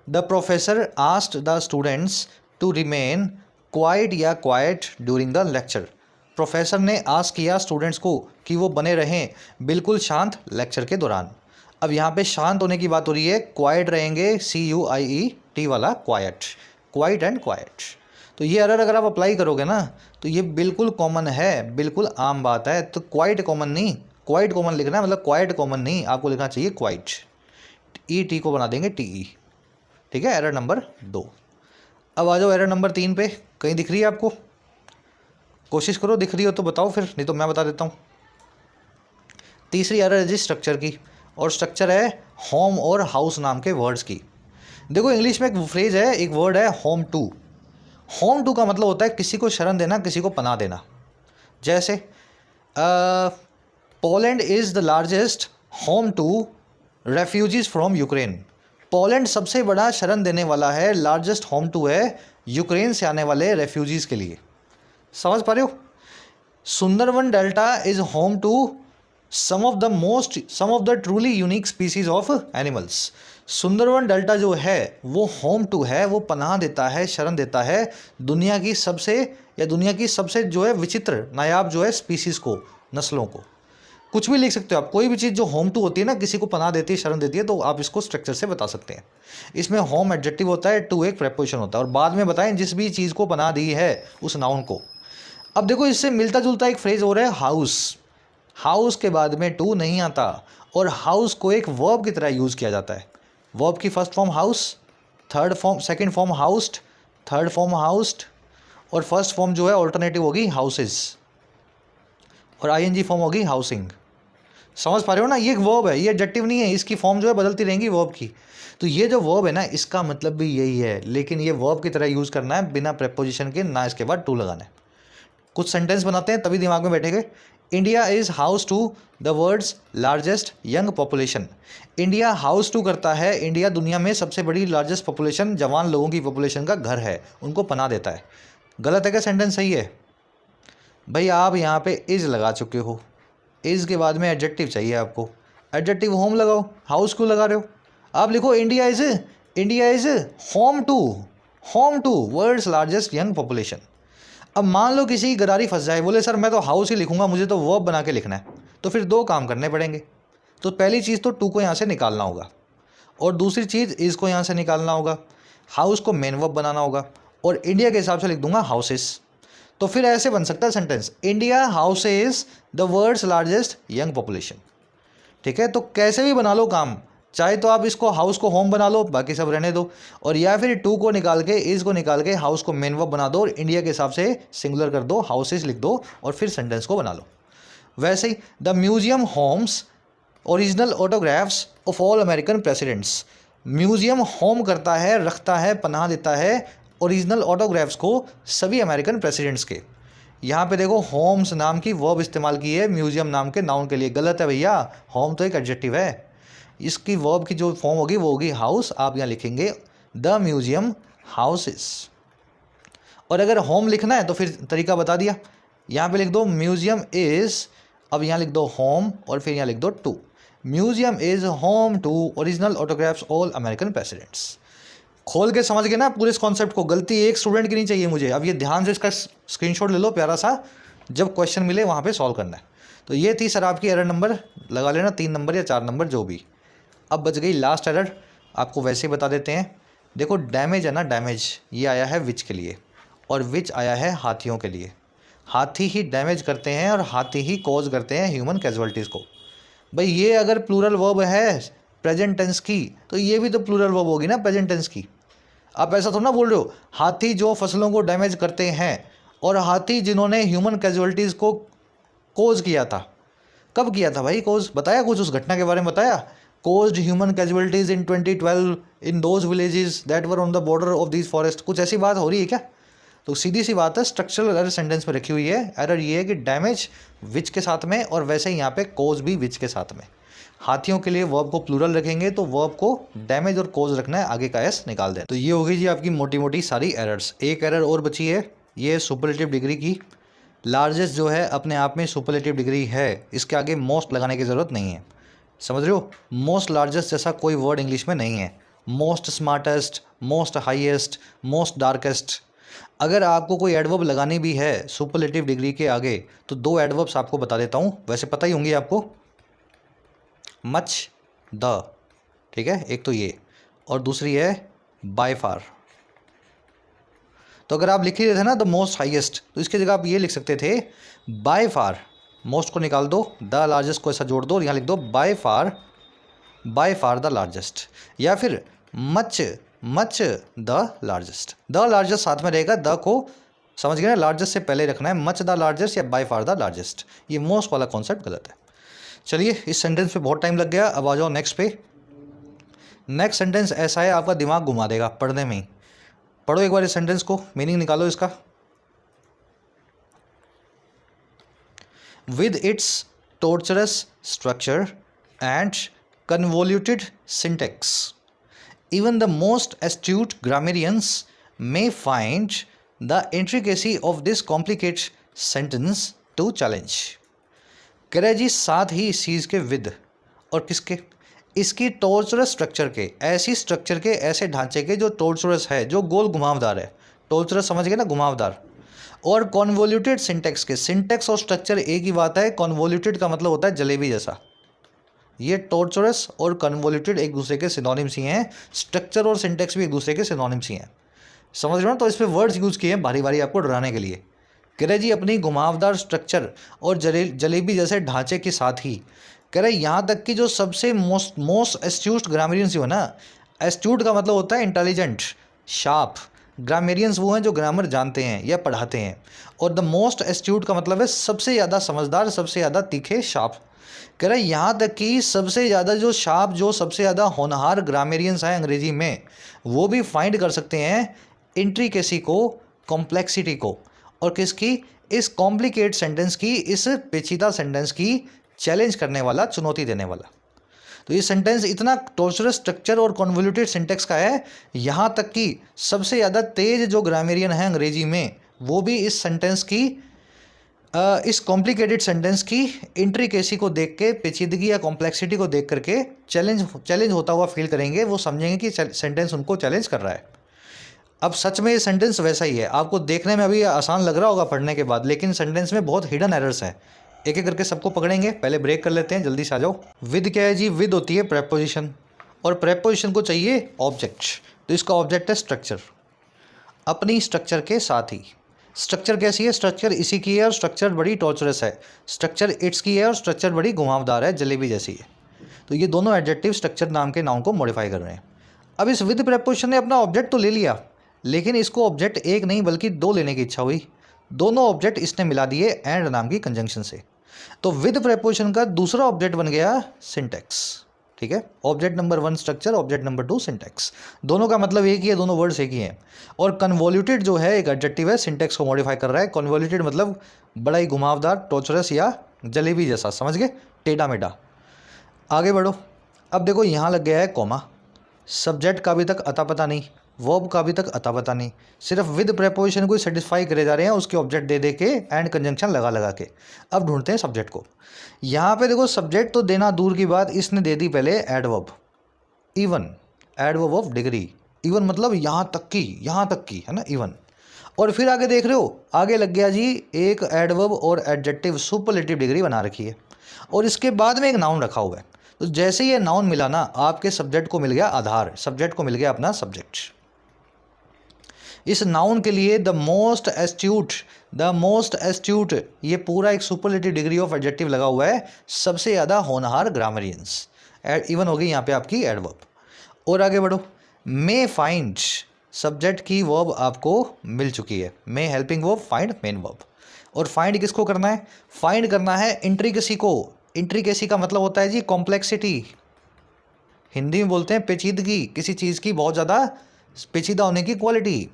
The professor asked the students to remain quiet या quite during the lecture. Professor ने आस्क किया स्टूडेंट्स को कि वो बने रहें बिल्कुल शांत लेक्चर के दौरान। अब यहाँ पे शांत होने की बात हो रही है, क्वाइट रहेंगे, CUIET वाला क्वाइट, क्वाइट एंड क्वाइट। तो ये एरर अगर आप अप्लाई करोगे ना तो ये बिल्कुल कॉमन है, बिल्कुल आम बात है। तो क्वाइट कॉमन नहीं, क्वाइट कॉमन लिखना है, मतलब क्वाइट कॉमन नहीं, आपको लिखना चाहिए क्वाइट, ET को बना देंगे TE। ठीक है, एरर नंबर 2। अब आ जाओ एरर नंबर 3 पे। कहीं दिख रही है आपको? कोशिश करो, दिख रही हो तो बताओ फिर, नहीं तो मैं बता देता हूँ। तीसरी एरर है जी स्ट्रक्चर की, और स्ट्रक्चर है होम और हाउस नाम के वर्ड्स की। देखो इंग्लिश में एक फ्रेज है, एक वर्ड है होम टू। होम टू का मतलब होता है किसी को शरण देना, किसी को पनाह देना। जैसे Poland is the largest home to refugees from Ukraine. Poland सबसे बड़ा शरण देने वाला है, लार्जेस्ट होम टू है यूक्रेन से आने वाले रेफ्यूजीज के लिए। समझ पा रहे हो? Sundarban delta is home to some of the truly unique species of animals. Sundarban delta जो है वो होम टू है, वो पनाह देता है, शरण देता है दुनिया की सबसे जो है विचित्र नायाब जो है स्पीसीज को, नस्लों को। कुछ भी लिख सकते हो आप, कोई भी चीज़ जो होम टू होती है ना, किसी को पनाह देती है, शरण देती है, तो आप इसको स्ट्रक्चर से बता सकते हैं। इसमें होम एडजेक्टिव होता है, टू एक प्रेपोजिशन होता है, और बाद में बताएं जिस भी चीज़ को पनाह दी है उस नाउन को। अब देखो इससे मिलता जुलता एक फ्रेज हो रहा है हाउस। हाउस के बाद में टू नहीं आता, और हाउस को एक वर्ब की तरह यूज़ किया जाता है। वर्ब की first farm house, second form housed, third form housed, और फर्स्ट फॉर्म जो है ऑल्टरनेटिव होगी हाउसेस, और ING फॉर्म होगी हाउसिंग। समझ पा रहे हो ना? ये एक वर्ब है, ये एडजेक्टिव नहीं है, इसकी फॉर्म जो है बदलती रहेंगी वर्ब की। तो ये जो वर्ब है ना, इसका मतलब भी यही है, लेकिन ये वर्ब की तरह यूज़ करना है, बिना प्रेपोजिशन के, ना इसके बाद टू लगाना है। कुछ सेंटेंस बनाते हैं तभी दिमाग में बैठेंगे। India is house to the world's largest young population. India house to करता है, इंडिया दुनिया में सबसे बड़ी लार्जेस्ट पॉपुलेशन, जवान लोगों की पॉपुलेशन का घर है, उनको पनाह देता है। गलत है क्या? सेंटेंस सही है भाई। आप यहाँ पे इज़ लगा चुके हो, इज़ के बाद में एडजेक्टिव चाहिए आपको, एडजेक्टिव होम लगाओ, हाउस क्यों लगा रहे हो? आप लिखो India is home to world's largest young population. अब मान लो किसी की गरारी फंस जाए, बोले सर मैं तो हाउस ही लिखूंगा, मुझे तो वर्ब बना के लिखना है, तो फिर दो काम करने पड़ेंगे। तो पहली चीज़ तो टू को यहाँ से निकालना होगा, और दूसरी चीज़ इज़ को यहाँ से निकालना होगा, हाउस को मेन वर्ब बनाना होगा, और इंडिया के हिसाब से लिख दूंगा हाउसेस। तो फिर ऐसे बन सकता है sentence, India houses the world's largest young population. ठीक है, तो कैसे भी बना लो काम, चाहे तो आप इसको हाउस को होम बना लो, बाकी सब रहने दो, और या फिर टू को निकाल के, इज़ को निकाल के हाउस को मेन वर्ब बना दो, और इंडिया के हिसाब से सिंगुलर कर दो, हाउसेस लिख दो, और फिर सेंटेंस को बना लो। वैसे ही the museum homes original autographs of all American presidents. Museum home करता है, रखता है, पनाह देता है ओरिजिनल ऑटोग्राफ्स को सभी अमेरिकन प्रेसिडेंट्स के। यहाँ पे देखो होम्स नाम की वर्ब इस्तेमाल की है म्यूजियम नाम के नाउन के लिए, गलत है भैया। होम तो एक एडजेक्टिव है, इसकी वर्ब की जो फॉर्म होगी वो होगी हाउस। आप यहाँ लिखेंगे द म्यूजियम हाउसेस, और अगर होम लिखना है तो फिर तरीका बता दिया, यहाँ पे लिख दो म्यूजियम इज़, अब यहाँ लिख दो होम, और फिर यहाँ लिख दो to. Museum is home to original autographs all American presidents. खोल के समझ गए ना पूरे इस कॉन्सेप्ट को? गलती एक स्टूडेंट की नहीं चाहिए मुझे। अब ये ध्यान से इसका स्क्रीनशॉट ले लो प्यारा सा, जब क्वेश्चन मिले वहाँ पे सॉल्व करना है। तो ये थी सर आपकी एरर नंबर, लगा लेना 3 नंबर या 4 नंबर जो भी। अब बच गई लास्ट एरर, आपको वैसे ही बता देते हैं। देखो डैमेज है ना, डैमेज ये आया है विच के लिए, और विच आया है हाथियों के लिए। हाथी ही डैमेज करते हैं और हाथी ही कॉज करते हैं ह्यूमन कैजुअलिटीज़ को। भाई ये अगर प्लूरल वर्ब है प्रेजेंट टेंस की, तो ये भी तो प्लूरल वर्ब होगी ना प्रेजेंट टेंस की। आप ऐसा थोड़ा ना बोल रहे हो, हाथी जो फसलों को डैमेज करते हैं, और हाथी जिन्होंने ह्यूमन कैजुअलिटीज़ को कोज किया था। कब किया था भाई कोज? बताया कुछ उस घटना के बारे में बताया? Caused human casualties in 2012 in those villages that were on the border of these forest. कुछ ऐसी बात हो रही है क्या? तो सीधी सी बात है, स्ट्रक्चरल एरर सेंटेंस में रखी हुई है। एरर ये है कि डैमेज विच के साथ में, और वैसे ही यहाँ पे कोज भी विच के साथ में। हाथियों के लिए वर्ब को प्लूरल रखेंगे तो वर्ब को डैमेज और कोज रखना है, आगे का एस निकाल दें। तो ये होगी जी आपकी मोटी मोटी सारी एरर्स। एक एरर और बची है, ये सुपरलेटिव डिग्री की। लार्जेस्ट जो है अपने आप में सुपरलेटिव डिग्री है, इसके आगे मोस्ट लगाने की ज़रूरत नहीं है। समझ रहे हो? मोस्ट लार्जेस्ट जैसा कोई वर्ड इंग्लिश में नहीं है। Most smartest, most highest, most darkest. अगर आपको कोई एडवर्ब लगानी भी है सुपरलेटिव डिग्री के आगे, तो 2 एडवर्ब्स आपको बता देता हूँ, वैसे पता ही होंगे आपको। मच द, ठीक है, एक तो ये, और दूसरी है बाय फार। तो अगर आप लिख ही रहे थे ना द मोस्ट हाईएस्ट, तो इसकी जगह आप ये लिख सकते थे बाय फार, मोस्ट को निकाल दो, द लार्जेस्ट को ऐसा जोड़ दो और यहाँ लिख दो बाय फार द लार्जेस्ट, या फिर मच द लार्जेस्ट साथ में रहेगा, द को समझ गए ना, लार्जेस्ट से पहले रखना है, मच द लार्जेस्ट या बाय फार द लार्जेस्ट। ये मोस्ट वाला कॉन्सेप्ट गलत है। चलिए, इस सेंटेंस पे बहुत टाइम लग गया, अब आ जाओ नेक्स्ट पे। नेक्स्ट सेंटेंस ऐसा है, आपका दिमाग घुमा देगा पढ़ने में ही। पढ़ो एक बार इस सेंटेंस को, मीनिंग निकालो इसका। With its torturers structure and convoluted syntax, even the most astute grammarians may find the intricacy of this complicated sentence to challenge। कह रहे जी साथ ही इस चीज़ के विद और किसके, इसकी टॉर्चरस स्ट्रक्चर के, ऐसी स्ट्रक्चर के, ऐसे ढांचे के जो टॉर्चरस है, जो गोल घुमावदार है, टॉर्चरस समझ गए ना, घुमावदार, और कॉन्वोल्यूटेड सिंटेक्स के, सिंटेक्स और स्ट्रक्चर एक ही बात है, कॉन्वोल्यूटेड का मतलब होता है जलेबी जैसा। ये टॉर्चरस और कन्वोल्यूटेड एक दूसरे के सिनोनिम्स ही हैं, स्ट्रक्चर और सिंटेक्स भी एक दूसरे के सिनोनिम्स ही हैं, समझ रहे हो ना। तो इस पे वर्ड्स यूज़ किए हैं बारी बारी आपको डराने के लिए। कह रहे जी अपनी घुमावदार स्ट्रक्चर और जलेबी जैसे ढांचे के साथ ही, कह रहे यहाँ तक कि जो सबसे मोस्ट एस्ट्यूट ग्रामरियंस हो ना, एस्ट्यूट का मतलब होता है इंटेलिजेंट, शार्प, ग्रामेरियंस वो हैं जो ग्रामर जानते हैं या पढ़ाते हैं, और द मोस्ट एस्ट्यूट का मतलब है सबसे ज़्यादा समझदार, सबसे ज़्यादा तीखे, शार्प। कह रहे यहाँ तक कि सबसे ज़्यादा जो शार्प, जो सबसे ज़्यादा होनहार ग्रामेरियंस हैं अंग्रेजी में, वो भी फाइंड कर सकते हैं इंट्रिकेसी को, कॉम्प्लेक्सिटी को, और किसकी, इस कॉम्प्लिकेट सेंटेंस की, इस पेचीदा सेंटेंस की चैलेंज करने वाला, चुनौती देने वाला। तो ये सेंटेंस इतना टॉर्चरस स्ट्रक्चर और कॉन्वोल्यूटेड सिंटेक्स का है, यहाँ तक कि सबसे ज़्यादा तेज जो ग्रामेरियन है अंग्रेजी में, वो भी इस सेंटेंस की, इस कॉम्प्लिकेटेड सेंटेंस की इंट्रिकेसी को देख के, पेचीदगी या कॉम्प्लेक्सिटी को देख करके चैलेंज होता हुआ फील करेंगे, वो समझेंगे कि सेंटेंस उनको चैलेंज कर रहा है। अब सच में ये सेंटेंस वैसा ही है, आपको देखने में अभी आसान लग रहा होगा पढ़ने के बाद, लेकिन सेंटेंस में बहुत हिडन एरर्स हैं। एक एक करके सबको पकड़ेंगे, पहले ब्रेक कर लेते हैं, जल्दी से आ जाओ। विद क्या है जी, विद होती है प्रेपोजिशन, और प्रेपोजिशन को चाहिए ऑब्जेक्ट, तो इसका ऑब्जेक्ट है स्ट्रक्चर, अपनी स्ट्रक्चर के साथ ही। स्ट्रक्चर कैसी है, स्ट्रक्चर इसी की है और स्ट्रक्चर बड़ी टॉर्चरस है, स्ट्रक्चर इट्स की है और स्ट्रक्चर बड़ी घुमावदार है, जलेबी जैसी है। तो ये दोनों एडजेक्टिव स्ट्रक्चर नाम के नाउन को मॉडिफाई कर रहे हैं। अब इस विद प्रेपोजिशन ने अपना ऑब्जेक्ट तो ले लिया, लेकिन इसको ऑब्जेक्ट एक नहीं बल्कि दो लेने की इच्छा हुई, दोनों ऑब्जेक्ट इसने मिला दिए एंड नाम की कंजंक्शन से। तो विद प्रेपोजिशन का दूसरा ऑब्जेक्ट बन गया सिंटेक्स, ठीक है। Object number 1 structure, object number 2 syntax, दोनों का मतलब एक ही है, दोनों वर्ड्स एक ही हैं। और कन्वोल्यूटेड जो है एक एडजेक्टिव है, सिंटेक्स को मॉडिफाई कर रहा है। कन्वोल्यूटेड मतलब बड़ा ही घुमावदार, टॉर्चरस या जलेबी जैसा, समझ गए, टेढ़ा मेढ़ा। आगे बढ़ो। अब देखो यहाँ लग गया है कॉमा, सब्जेक्ट का अभी तक अता पता नहीं, वर्ब का अभी तक अता पता नहीं, सिर्फ विद प्रेपोजिशन को सेटिस्फाई करे जा रहे हैं, उसके ऑब्जेक्ट दे दे के एंड कंजंक्शन लगा लगा के। अब ढूंढते हैं सब्जेक्ट को। यहाँ पे देखो सब्जेक्ट तो देना दूर की बात, इसने दे दी पहले adverb, even, adverb of degree, even मतलब यहाँ तक की है ना, इवन। और फिर आगे देख रहे हो, आगे लग गया जी एक एडवर्ब और एडजेक्टिव, सुपरलेटिव डिग्री बना रखी है, और इसके बाद में एक नाउन रखा हुआ है। तो जैसे ये नाउन मिला ना, आपके सब्जेक्ट को मिल गया आधार, सब्जेक्ट को मिल गया अपना सब्जेक्ट। इस नाउन के लिए द मोस्ट एस्ट्यूट, ये पूरा एक सुपरलेटिव डिग्री ऑफ एडजेक्टिव लगा हुआ है, सबसे ज़्यादा होनहार ग्रामरियंस, इवन हो गई यहाँ पे आपकी एडवर्ब। और आगे बढ़ो। मे फाइंड, सब्जेक्ट की वर्ब आपको मिल चुकी है, may helping verb, find main verb. और फाइंड किसको करना है, फाइंड करना है इंट्रिकेसी को। इंट्रिकेसी का मतलब होता है जी कॉम्प्लेक्सिटी, हिंदी में बोलते हैं पेचीदगी, किसी चीज़ की बहुत ज़्यादा पेचीदा होने की क्वालिटी।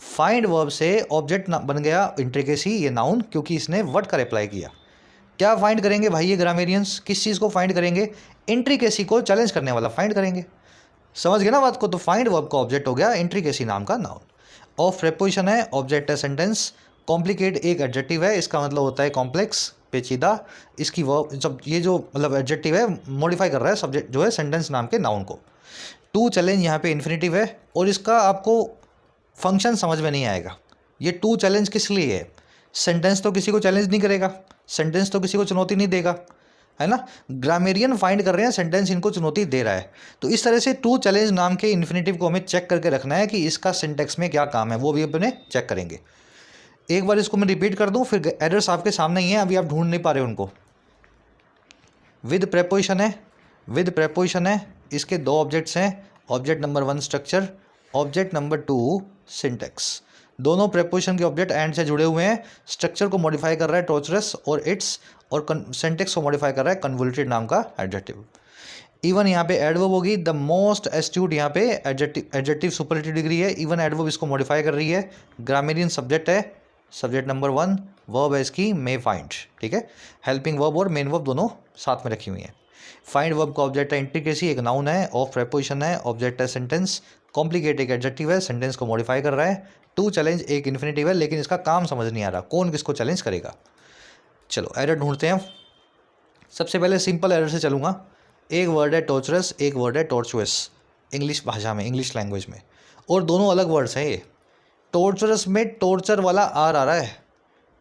फाइंड वर्ब से ऑब्जेक्ट बन गया इंट्रिकेसी, ये नाउन, क्योंकि इसने वर्ड का रिप्लाई किया। क्या फाइंड करेंगे भाई ये ग्रामेरियंस, किस चीज़ को फाइंड करेंगे, इंट्रिकेसी को चैलेंज करने वाला फाइंड करेंगे, समझ गए ना बात को। तो फाइंड वर्ब का ऑब्जेक्ट हो गया इंट्रिकेसी नाम का नाउन। ऑफ प्रेपोजिशन है, ऑब्जेक्ट है सेंटेंस, कॉम्प्लिकेट एक एडजेक्टिव है, इसका मतलब होता है कॉम्प्लेक्स, पेचीदा। इसकी वर्ब, जब ये जो मतलब एडजेक्टिव है मॉडिफाई कर रहा है सब्जेक्ट जो है सेंटेंस नाम के नाउन को। टू चैलेंज यहाँ पे इन्फिनेटिव है, और इसका आपको फंक्शन समझ में नहीं आएगा। ये टू चैलेंज किस लिए है, सेंटेंस तो किसी को चैलेंज नहीं करेगा, सेंटेंस तो किसी को चुनौती नहीं देगा, है ना, ग्रामेरियन फाइंड कर रहे हैं, सेंटेंस इनको चुनौती दे रहा है। तो इस तरह से टू चैलेंज नाम के इन्फिनेटिव को हमें चेक करके रखना है कि इसका सिंटेक्स में क्या काम है, वो भी अपने चेक करेंगे। एक बार इसको मैं रिपीट कर दूं, फिर एरर्स आपके सामने ही हैं, अभी आप ढूंढ नहीं पा रहे उनको। विद प्रेपोजिशन है, विद प्रेपोजिशन है, इसके दो ऑब्जेक्ट्स हैं, object number 1 structure, object number 2 syntax. दोनों प्रेपोजिशन के ऑब्जेक्ट एंड से जुड़े हुए हैं। स्ट्रक्चर को मॉडिफाई कर रहा है टॉर्चरस और इट्स, और सिंटेक्स को मॉडिफाई कर रहा है कन्वोल्यूटेड नाम का एडजेक्टिव। इवन यहाँ पे एडवर्ब होगी, द मोस्ट एस्ट्यूट यहाँ पे एडजेक्टिव सुपरलेटिव डिग्री है, इवन एडवर्ब इसको मॉडिफाई कर रही है। ग्रामेरियन सब्जेक्ट है, सब्जेक्ट नंबर 1, वर्ब है इसकी मे फाइंड, ठीक है। हेल्पिंग वर्ब और मेन वर्ब दोनों साथ में रखी हुई हैं। फाइंड वर्ब का ऑब्जेक्ट है इंट्रिकेसी, एक नाउन है, ऑफ प्रेपोजिशन है, ऑब्जेक्ट है सेंटेंस, कॉम्प्लिकेट एक एडजेक्टिव है, सेंटेंस को मॉडिफाई कर रहा है। टू चैलेंज एक इन्फिनेटिव है, लेकिन इसका काम समझ नहीं आ रहा, कौन किसको चैलेंज करेगा। चलो एरर ढूंढते हैं। सबसे पहले सिंपल एरर से चलूँगा। एक वर्ड है टॉर्चरस, एक वर्ड है टॉर्चुअस, इंग्लिश भाषा में, इंग्लिश लैंग्वेज में, और दोनों अलग वर्ड्स हैं ये। टॉर्चरस में टॉर्चर वाला आर आ रहा है,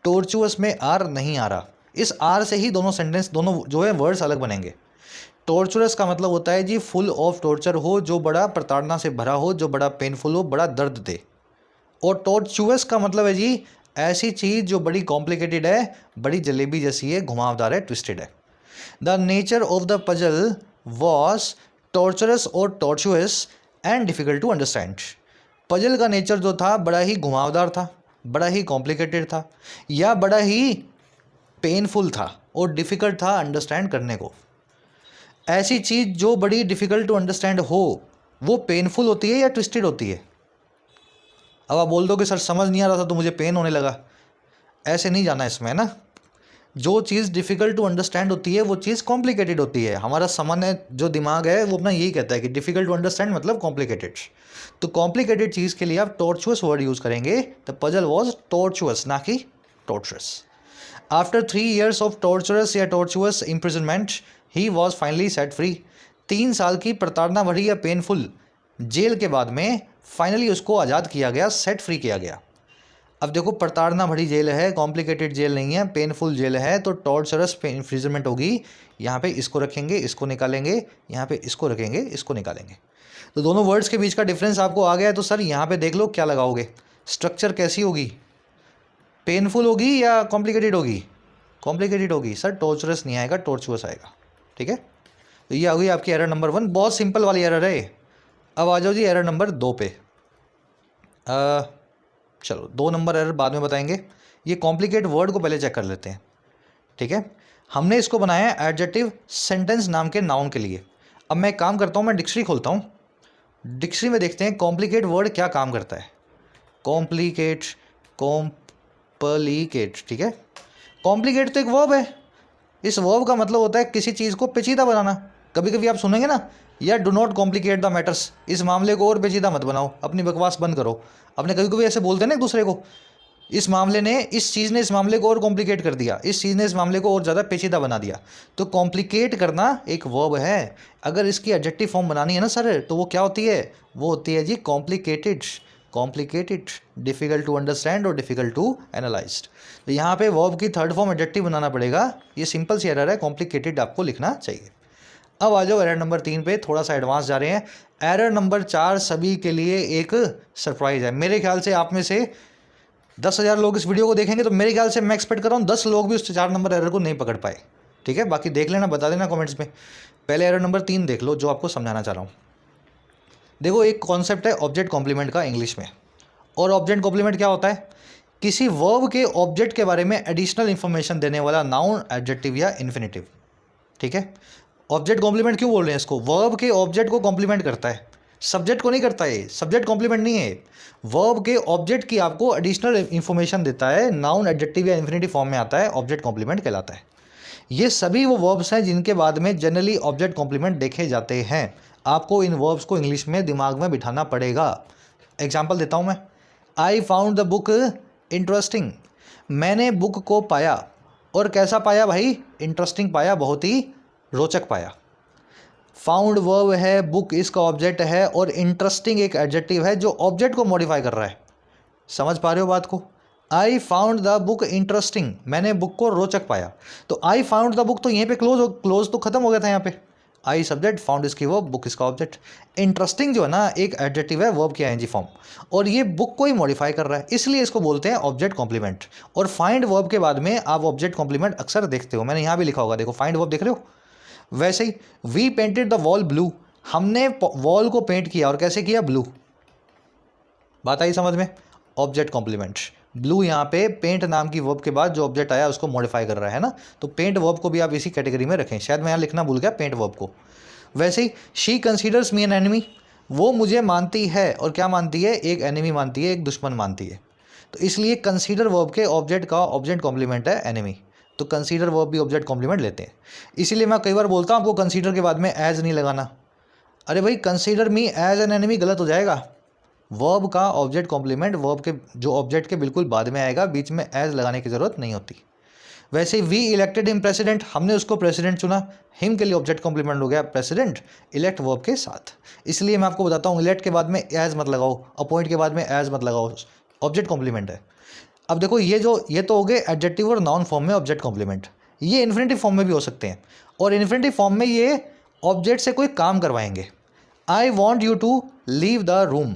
टॉर्चुअस में आर नहीं आ रहा। इस आर से ही दोनों सेंटेंस, दोनों जो है वर्ड्स अलग बनेंगे। टॉर्चरस का मतलब होता है जी फुल ऑफ टॉर्चर हो, जो बड़ा प्रताड़ना से भरा हो, जो बड़ा पेनफुल हो, बड़ा दर्द दे। और टॉर्चुअस का मतलब है जी ऐसी चीज़ जो बड़ी कॉम्प्लिकेटेड है, बड़ी जलेबी जैसी है, घुमावदार है, ट्विस्टेड है। The nature of the puzzle was torturous और tortuous and difficult to understand. Puzzle का नेचर जो था बड़ा ही घुमावदार था, बड़ा ही कॉम्प्लिकेटेड था, या बड़ा ही पेनफुल था और डिफ़िकल्ट था अंडरस्टैंड करने को। ऐसी चीज़ जो बड़ी डिफ़िकल्ट टू अंडरस्टैंड हो, वो पेनफुल होती है या ट्विस्टेड होती है। अब आप बोल दो कि सर समझ नहीं आ रहा था तो मुझे पेन होने लगा, ऐसे नहीं जाना इसमें, है ना। जो चीज़ डिफ़िकल्ट टू अंडरस्टैंड होती है वो चीज़ कॉम्प्लिकेटेड होती है। हमारा सामान्य जो दिमाग है वो अपना यही कहता है कि डिफ़िकल्ट टू अंडरस्टैंड मतलब कॉम्प्लिकेटेड। तो कॉम्प्लिकेटेड चीज़ के लिए आप टॉर्चुअस वर्ड यूज़ करेंगे। द पजल वॉज टॉर्चुअस, ना कि torturous. After 3 years of torturous या tortuous imprisonment he was finally set free. 3 साल की प्रताड़ना भरी या पेनफुल जेल के बाद में फाइनली उसको आज़ाद किया गया, सेट फ्री किया गया। अब देखो प्रताड़ना भरी जेल है, कॉम्प्लिकेटेड जेल नहीं है, पेनफुल जेल है, तो टॉर्चरस इम्प्रिजनमेंट होगी। यहाँ पे इसको रखेंगे, इसको निकालेंगे, यहाँ पे इसको रखेंगे, इसको निकालेंगे। तो दोनों वर्ड्स के बीच का डिफरेंस आपको आ गया है। तो सर यहाँ पे देख लो क्या लगाओगे, स्ट्रक्चर कैसी होगी, पेनफुल होगी या कॉम्प्लिकेटेड होगी। कॉम्प्लिकेटेड होगी सर, टॉर्चरस नहीं आएगा, टॉर्चुअस आएगा, ठीक है। तो ये आ गई आपकी एरर नंबर 1, बहुत सिंपल वाली एरर है। अब आ जाओ जी एरर नंबर 2 पे। चलो 2 नंबर एरर बाद में बताएंगे, ये कॉम्प्लिकेट वर्ड को पहले चेक कर लेते हैं, ठीक है। हमने इसको बनाया है एडजेक्टिव सेंटेंस नाम के नाउन के लिए। अब मैं एक काम करता हूँ, मैं डिक्शनरी खोलता हूँ, डिक्शनरी में देखते हैं कॉम्प्लिकेट वर्ड क्या काम करता है। कॉम्प्लिकेट, कॉम्प्लिकेट, ठीक है। कॉम्प्लिकेट तो एक वर्ब है, इस वर्ब का मतलब होता है किसी चीज़ को पेचीदा बनाना। कभी कभी आप सुनेंगे ना, या do not complicate the matters, इस मामले को और पेचीदा मत बनाओ, अपनी बकवास बंद करो। अपने कभी कभी ऐसे बोलते हैं ना एक दूसरे को, इस मामले ने, इस चीज़ ने इस मामले को और कॉम्प्लिकेट कर दिया, इस चीज़ ने इस मामले को और ज़्यादा पेचीदा बना दिया। तो कॉम्प्लिकेट करना एक वर्ब है। अगर इसकी एडजेक्टिव फॉर्म बनानी है ना सर, तो वो क्या होती है, वो होती है जी complicated. Complicated, difficult to understand और डिफ़िकल्ट टू एनालाइज्ड। तो यहाँ पे वर्ब की थर्ड फॉर्म एडजेक्टिव बनाना पड़ेगा। ये सिंपल सी एरर है, कॉम्प्लिकेटेड आपको लिखना चाहिए। अब आ जाओ एरर नंबर 3 पे, थोड़ा सा एडवांस जा रहे हैं। एरर नंबर 4 सभी के लिए एक सरप्राइज़ है। मेरे ख्याल से आप में से 10,000 लोग इस वीडियो को देखेंगे, तो मेरे ख्याल से मैं एक्सपेक्ट कर रहा हूँ 10 लोग भी उस 4 नंबर एरर को नहीं पकड़ पाए, ठीक है। बाकी देख लेना, बता देना कमेंट्स में। पहले एरर नंबर 3 देख लो, जो आपको समझाना चाह रहा हूँ। देखो एक कॉन्सेप्ट है ऑब्जेक्ट कॉम्प्लीमेंट का इंग्लिश में, और ऑब्जेक्ट कॉम्प्लीमेंट क्या होता है, किसी वर्ब के ऑब्जेक्ट के बारे में एडिशनल इंफॉर्मेशन देने वाला नाउन, एडजेक्टिव या इन्फिनेटिव, ठीक है। ऑब्जेक्ट कॉम्प्लीमेंट क्यों बोल रहे हैं इसको, वर्ब के ऑब्जेक्ट को कॉम्प्लीमेंट करता है, सब्जेक्ट को नहीं करता है। सब्जेक्ट कॉम्प्लीमेंट नहीं है, वर्ब के ऑब्जेक्ट की आपको एडिशनल इंफॉर्मेशन देता है, नाउन, एडजेक्टिव या इन्फिनेटिव फॉर्म में आता है, ऑब्जेक्ट कॉम्प्लीमेंट कहलाता है। ये सभी वो वर्ब्स हैं जिनके बाद में जनरली ऑब्जेक्ट कॉम्प्लीमेंट देखे जाते हैं। आपको इन वर्ब्स को इंग्लिश में दिमाग में बिठाना पड़ेगा। एग्जाम्पल देता हूँ मैं। I found the book interesting, मैंने बुक को पाया, और कैसा पाया भाई, इंटरेस्टिंग पाया, बहुत ही रोचक पाया। फाउंड वर्ब है, बुक इसका ऑब्जेक्ट है, और इंटरेस्टिंग एक एडजेक्टिव है जो ऑब्जेक्ट को मॉडिफाई कर रहा है। समझ पा रहे हो बात को। I found the book interesting, मैंने बुक को रोचक पाया। तो आई फाउंड द बुक तो यहीं पे क्लोज तो खत्म हो गया था यहाँ पे। आई सब्जेक्ट, फाउंड इसकी वर्ब, बुक इसका ऑब्जेक्ट। इंटरेस्टिंग जो है ना एक एडजेक्टिव है वर्ब की आईएनजी फॉर्म, और ये बुक को ही मॉडिफाई कर रहा है, इसलिए इसको बोलते हैं ऑब्जेक्ट कॉम्प्लीमेंट। और फाइंड वर्ब के बाद में आप ऑब्जेक्ट कॉम्प्लीमेंट अक्सर देखते हो, मैंने यहाँ भी लिखा होगा, देखो फाइंड वर्ब देख रहे हो। वैसे ही we painted the wall blue, हमने वॉल को पेंट किया, और कैसे किया, ब्लू। बात आई समझ में, ऑब्जेक्ट कॉम्प्लीमेंट। ब्लू यहाँ पे पेंट नाम की वर्ब के बाद जो ऑब्जेक्ट आया उसको मॉडिफाई कर रहा है ना, तो पेंट वर्ब को भी आप इसी कैटेगरी में रखें। शायद मैं यहाँ लिखना भूल गया पेंट वर्ब को। वैसे ही she considers me an enemy, वो मुझे मानती है, और क्या मानती है, एक एनिमी मानती है, एक दुश्मन मानती है। तो इसलिए कंसीडर वर्ब के ऑब्जेक्ट का ऑब्जेक्ट कॉम्प्लीमेंट है एनिमी, तो कंसीडर वर्ब भी ऑब्जेक्ट कॉम्प्लीमेंट लेते हैं। इसीलिए मैं कई बार बोलता हूँ आपको कंसीडर के बाद में एज नहीं लगाना। अरे भाई consider me as an enemy गलत हो जाएगा। वर्ब का ऑब्जेक्ट कॉम्प्लीमेंट वर्ब के जो ऑब्जेक्ट के बिल्कुल बाद में आएगा, बीच में एज लगाने की ज़रूरत नहीं होती। वैसे वी इलेक्टेड हिम प्रेसिडेंट, हमने उसको प्रेसिडेंट चुना, हिम के लिए ऑब्जेक्ट कॉम्प्लीमेंट हो गया प्रेसिडेंट इलेक्ट वर्ब के साथ। इसलिए मैं आपको बताता हूँ इलेक्ट के बाद में एज मत लगाओ, अपॉइंट के बाद में एज मत लगाओ, ऑब्जेक्ट कॉम्प्लीमेंट है। अब देखो ये तो हो गए एडजेक्टिव और नाउन फॉर्म में ऑब्जेक्ट कॉम्प्लीमेंट, ये इन्फिनिटिव फॉर्म में भी हो सकते हैं, और इन्फिनिटिव फॉर्म में ये ऑब्जेक्ट से कोई काम करवाएंगे। I want you to leave the room,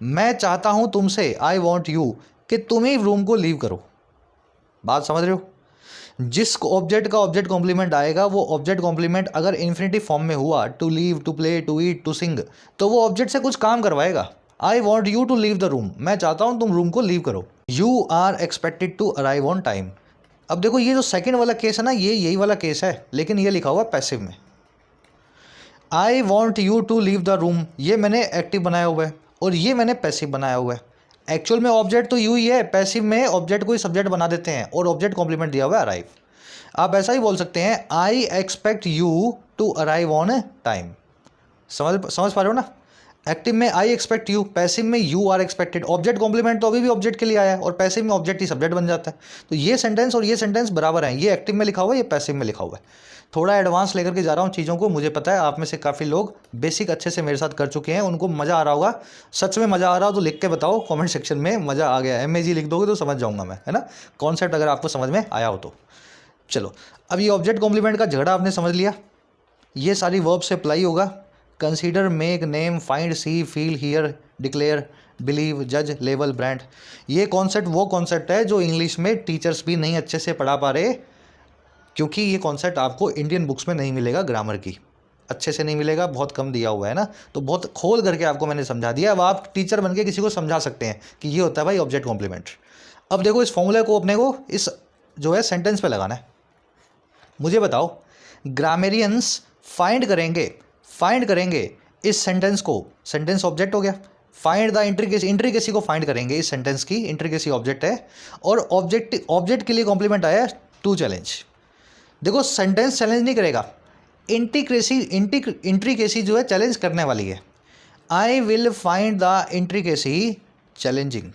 मैं चाहता हूँ तुमसे, आई वॉन्ट यू, कि तुम ही रूम को लीव करो। बात समझ रहे हो, जिस ऑब्जेक्ट का ऑब्जेक्ट कॉम्प्लीमेंट आएगा वो ऑब्जेक्ट कॉम्प्लीमेंट अगर इन्फिनिटिव फॉर्म में हुआ, to leave, to play, to eat, to sing, तो वो ऑब्जेक्ट से कुछ काम करवाएगा। I want you to leave the room, मैं चाहता हूँ तुम रूम को लीव करो। You are expected to arrive on time. अब देखो ये जो सेकेंड वाला केस है ना, ये यही वाला केस है, लेकिन ये लिखा हुआ पैसिव में। I want you to leave the room, ये मैंने एक्टिव बनाया हुआ है, और ये मैंने पैसिव बनाया हुआ है। एक्चुअल में ऑब्जेक्ट तो यू ही है, पैसिव में ऑब्जेक्ट को ही सब्जेक्ट बना देते हैं, और ऑब्जेक्ट कॉम्प्लीमेंट दिया हुआ है अराइव। आप ऐसा ही बोल सकते हैं, I expect you to arrive on time. समझ पा रहे हो ना, एक्टिव में आई एक्सपेक्ट यू, पैसिव में you are expected. Object complement तो अभी भी ऑब्जेक्ट के लिए आया है, और पैसिव में ऑब्जेक्ट ही सब्जेक्ट बन जाता है। तो ये सेंटेंस और ये सेंटेंस बराबर हैं, ये एक्टिव में लिखा हुआ है, ये पैसिव में लिखा हुआ है। थोड़ा एडवांस लेकर के जा रहा हूँ चीज़ों को, मुझे पता है आप में से काफ़ी लोग बेसिक अच्छे से मेरे साथ कर चुके हैं, उनको मज़ा आ रहा होगा। सच में मज़ा आ रहा हो तो लिख के बताओ कमेंट सेक्शन में, मज़ा आ गया MAG लिख दोगे तो समझ जाऊँगा मैं, है ना, कॉन्सेप्ट अगर आपको समझ में आया हो तो। चलो अब ये ऑब्जेक्ट कॉम्प्लीमेंट का झगड़ा आपने समझ लिया, ये सारी वर्ब से अप्लाई होगा। Consider, make, name, find, see, feel, hear, declare, believe, जज, लेवल, ब्रांड। ये कॉन्सेप्ट वो कॉन्सेप्ट है जो इंग्लिश में टीचर्स भी नहीं अच्छे से पढ़ा पा रहे, क्योंकि ये कॉन्सेप्ट आपको इंडियन बुक्स में नहीं मिलेगा, ग्रामर की अच्छे से नहीं मिलेगा, बहुत कम दिया हुआ है ना, तो बहुत खोल करके आपको मैंने समझा दिया। अब आप टीचर बन के किसी को समझा सकते हैं कि ये होता है भाई ऑब्जेक्ट कॉम्प्लीमेंट। अब देखो इस फॉर्मूले को अपने को इस जो है सेंटेंस पे लगाना है। मुझे बताओ ग्रामेरियंस फाइंड करेंगे इस सेंटेंस को, सेंटेंस ऑब्जेक्ट हो गया, फाइंड द इंट्रिकेसी को फाइंड करेंगे, इस सेंटेंस की इंट्रिकेसी ऑब्जेक्ट है, और ऑब्जेक्ट के लिए कॉम्प्लीमेंट आया है टू चैलेंज। देखो सेंटेंस चैलेंज नहीं करेगा, इंट्रिकेसी जो है चैलेंज करने वाली है। I will find the intricacy challenging,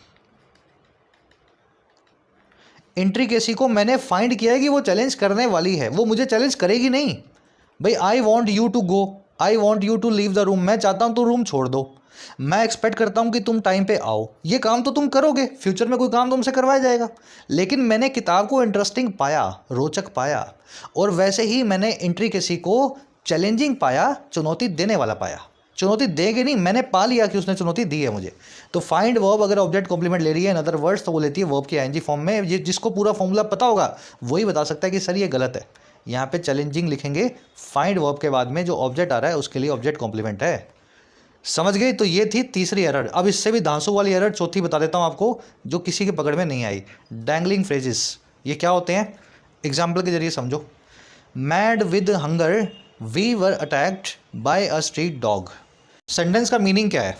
intricacy को मैंने फाइंड किया है कि वो चैलेंज करने वाली है, वो मुझे चैलेंज करेगी नहीं। भाई I want you to go, I want you to leave the room, मैं चाहता हूँ तो रूम छोड़ दो, मैं एक्सपेक्ट करता हूँ कि तुम टाइम पे आओ, ये काम तो तुम करोगे, फ्यूचर में कोई काम तुमसे करवाया जाएगा। लेकिन मैंने किताब को इंटरेस्टिंग पाया, रोचक पाया, और वैसे ही मैंने इंट्रिकेसी को चैलेंजिंग पाया, चुनौती देने वाला पाया। चुनौती देगी नहीं, मैंने पा लिया कि उसने चुनौती दी है मुझे। तो फाइंड वर्ब अगर ऑब्जेक्ट कॉम्प्लीमेंट ले रही है इन अदर वर्ड्स, तो वो लेती है वर्ब की आईएनजी फॉर्म में। ये जिसको पूरा फॉर्मूला पता होगा वही बता सकता है कि सर ये गलत है। यहाँ पे चैलेंजिंग लिखेंगे, फाइंड वर्ब के बाद में जो ऑब्जेक्ट आ रहा है उसके लिए ऑब्जेक्ट कॉम्प्लीमेंट है। समझ गए, तो ये थी तीसरी एरर। अब इससे भी धांसू वाली एरर चौथी बता देता हूँ आपको, जो किसी के पकड़ में नहीं आई। डैंगलिंग फ्रेजेस, ये क्या होते हैं, एग्जाम्पल के जरिए समझो। Mad with hunger we were attacked by a street dog. Sentence का मीनिंग क्या है,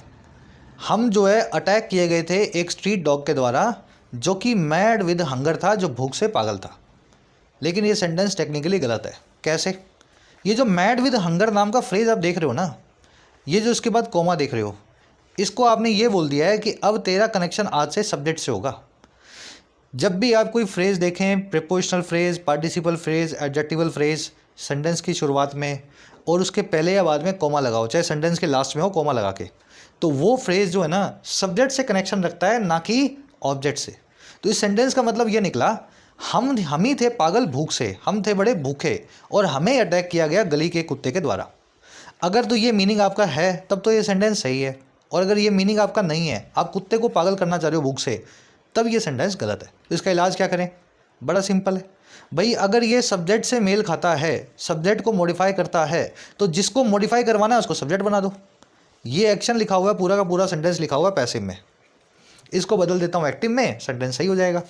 हम जो है अटैक किए गए थे एक स्ट्रीट डॉग के द्वारा, जो कि मैड विद हंगर था, जो भूख से पागल था। लेकिन ये सेंटेंस टेक्निकली गलत है। कैसे, ये जो मैड विद हंगर नाम का फ्रेज आप देख रहे हो ना, ये जो इसके बाद कोमा देख रहे हो, इसको आपने ये बोल दिया है कि अब तेरा कनेक्शन आज से सब्जेक्ट से होगा। जब भी आप कोई फ्रेज देखें, prepositional phrase, participle phrase, adjectival phrase, sentence की शुरुआत में और उसके पहले या बाद में कोमा लगाओ, चाहे सेंटेंस के लास्ट में हो कोमा लगा के, तो वो फ्रेज जो है ना सब्जेक्ट से कनेक्शन रखता है, ना कि ऑब्जेक्ट से। तो इस सेंटेंस का मतलब ये निकला, हम ही थे पागल भूख से, हम थे बड़े भूखे और हमें अटैक किया गया गली के कुत्ते के द्वारा। अगर तो ये मीनिंग आपका है तब तो ये सेंटेंस सही है, और अगर ये मीनिंग आपका नहीं है, आप कुत्ते को पागल करना चाह रहे हो भूख से, तब ये सेंटेंस गलत है। तो इसका इलाज क्या करें? बड़ा सिंपल है भाई, अगर ये सब्जेक्ट से मेल खाता है, सब्जेक्ट को मॉडिफाई करता है, तो जिसको मॉडिफाई करवाना है उसको सब्जेक्ट बना दो। ये एक्शन लिखा हुआ है, पूरा का पूरा सेंटेंस लिखा हुआ है पैसिव में, इसको बदल देता हूँ एक्टिव में, सेंटेंस सही हो जाएगा।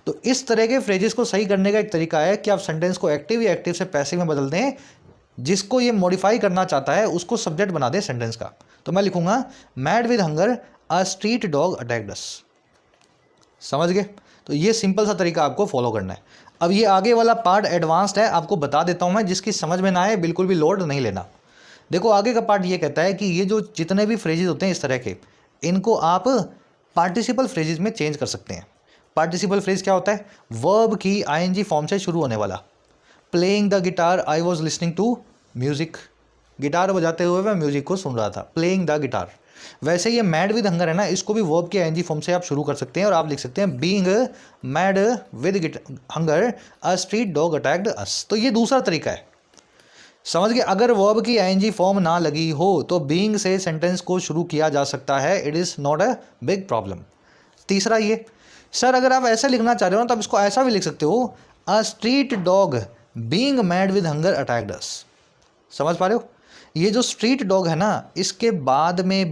तो इस तरह के फ्रेजेस को सही करने का एक तरीका है कि आप सेंटेंस को एक्टिव या एक्टिव से पैसिव में बदल दें, जिसको ये मॉडिफाई करना चाहता है उसको सब्जेक्ट बना दें सेंटेंस का। तो मैं लिखूंगा mad with hunger a street dog attacked us. समझ गए? तो ये सिंपल सा तरीका आपको फॉलो करना है। अब ये आगे वाला पार्ट एडवांस्ड है, आपको बता देता हूँ मैं, जिसकी समझ में ना आए बिल्कुल भी लोड नहीं लेना। देखो आगे का पार्ट ये कहता है कि ये जो जितने भी फ्रेजेस होते हैं इस तरह के, इनको आप पार्टिसिपल फ्रेजेस में चेंज कर सकते हैं। पार्टिसिपल फ्रेज क्या होता है? वर्ब की आईएनजी फॉर्म से शुरू होने वाला। Playing the guitar I was listening to music, guitar बजाते हुए मैं म्यूजिक को सुन रहा था, प्लेइंग द गिटार। वैसे ये मैड विद हंगर है ना, इसको भी वर्ब की आईएनजी फॉर्म से आप शुरू कर सकते हैं और आप लिख सकते हैं being mad with hunger a street dog attacked us. तो ये दूसरा तरीका है। समझ गए? अगर वर्ब की आईएनजी फॉर्म ना लगी हो तो बीइंग से सेंटेंस को शुरू किया जा सकता है, it is not a big problem. तीसरा ये, सर अगर आप ऐसा लिखना चाह रहे हो ना, तो आप इसको ऐसा भी लिख सकते हो, a street dog being mad with hunger attacked us. समझ पा रहे हो? ये जो स्ट्रीट डॉग है ना, इसके बाद में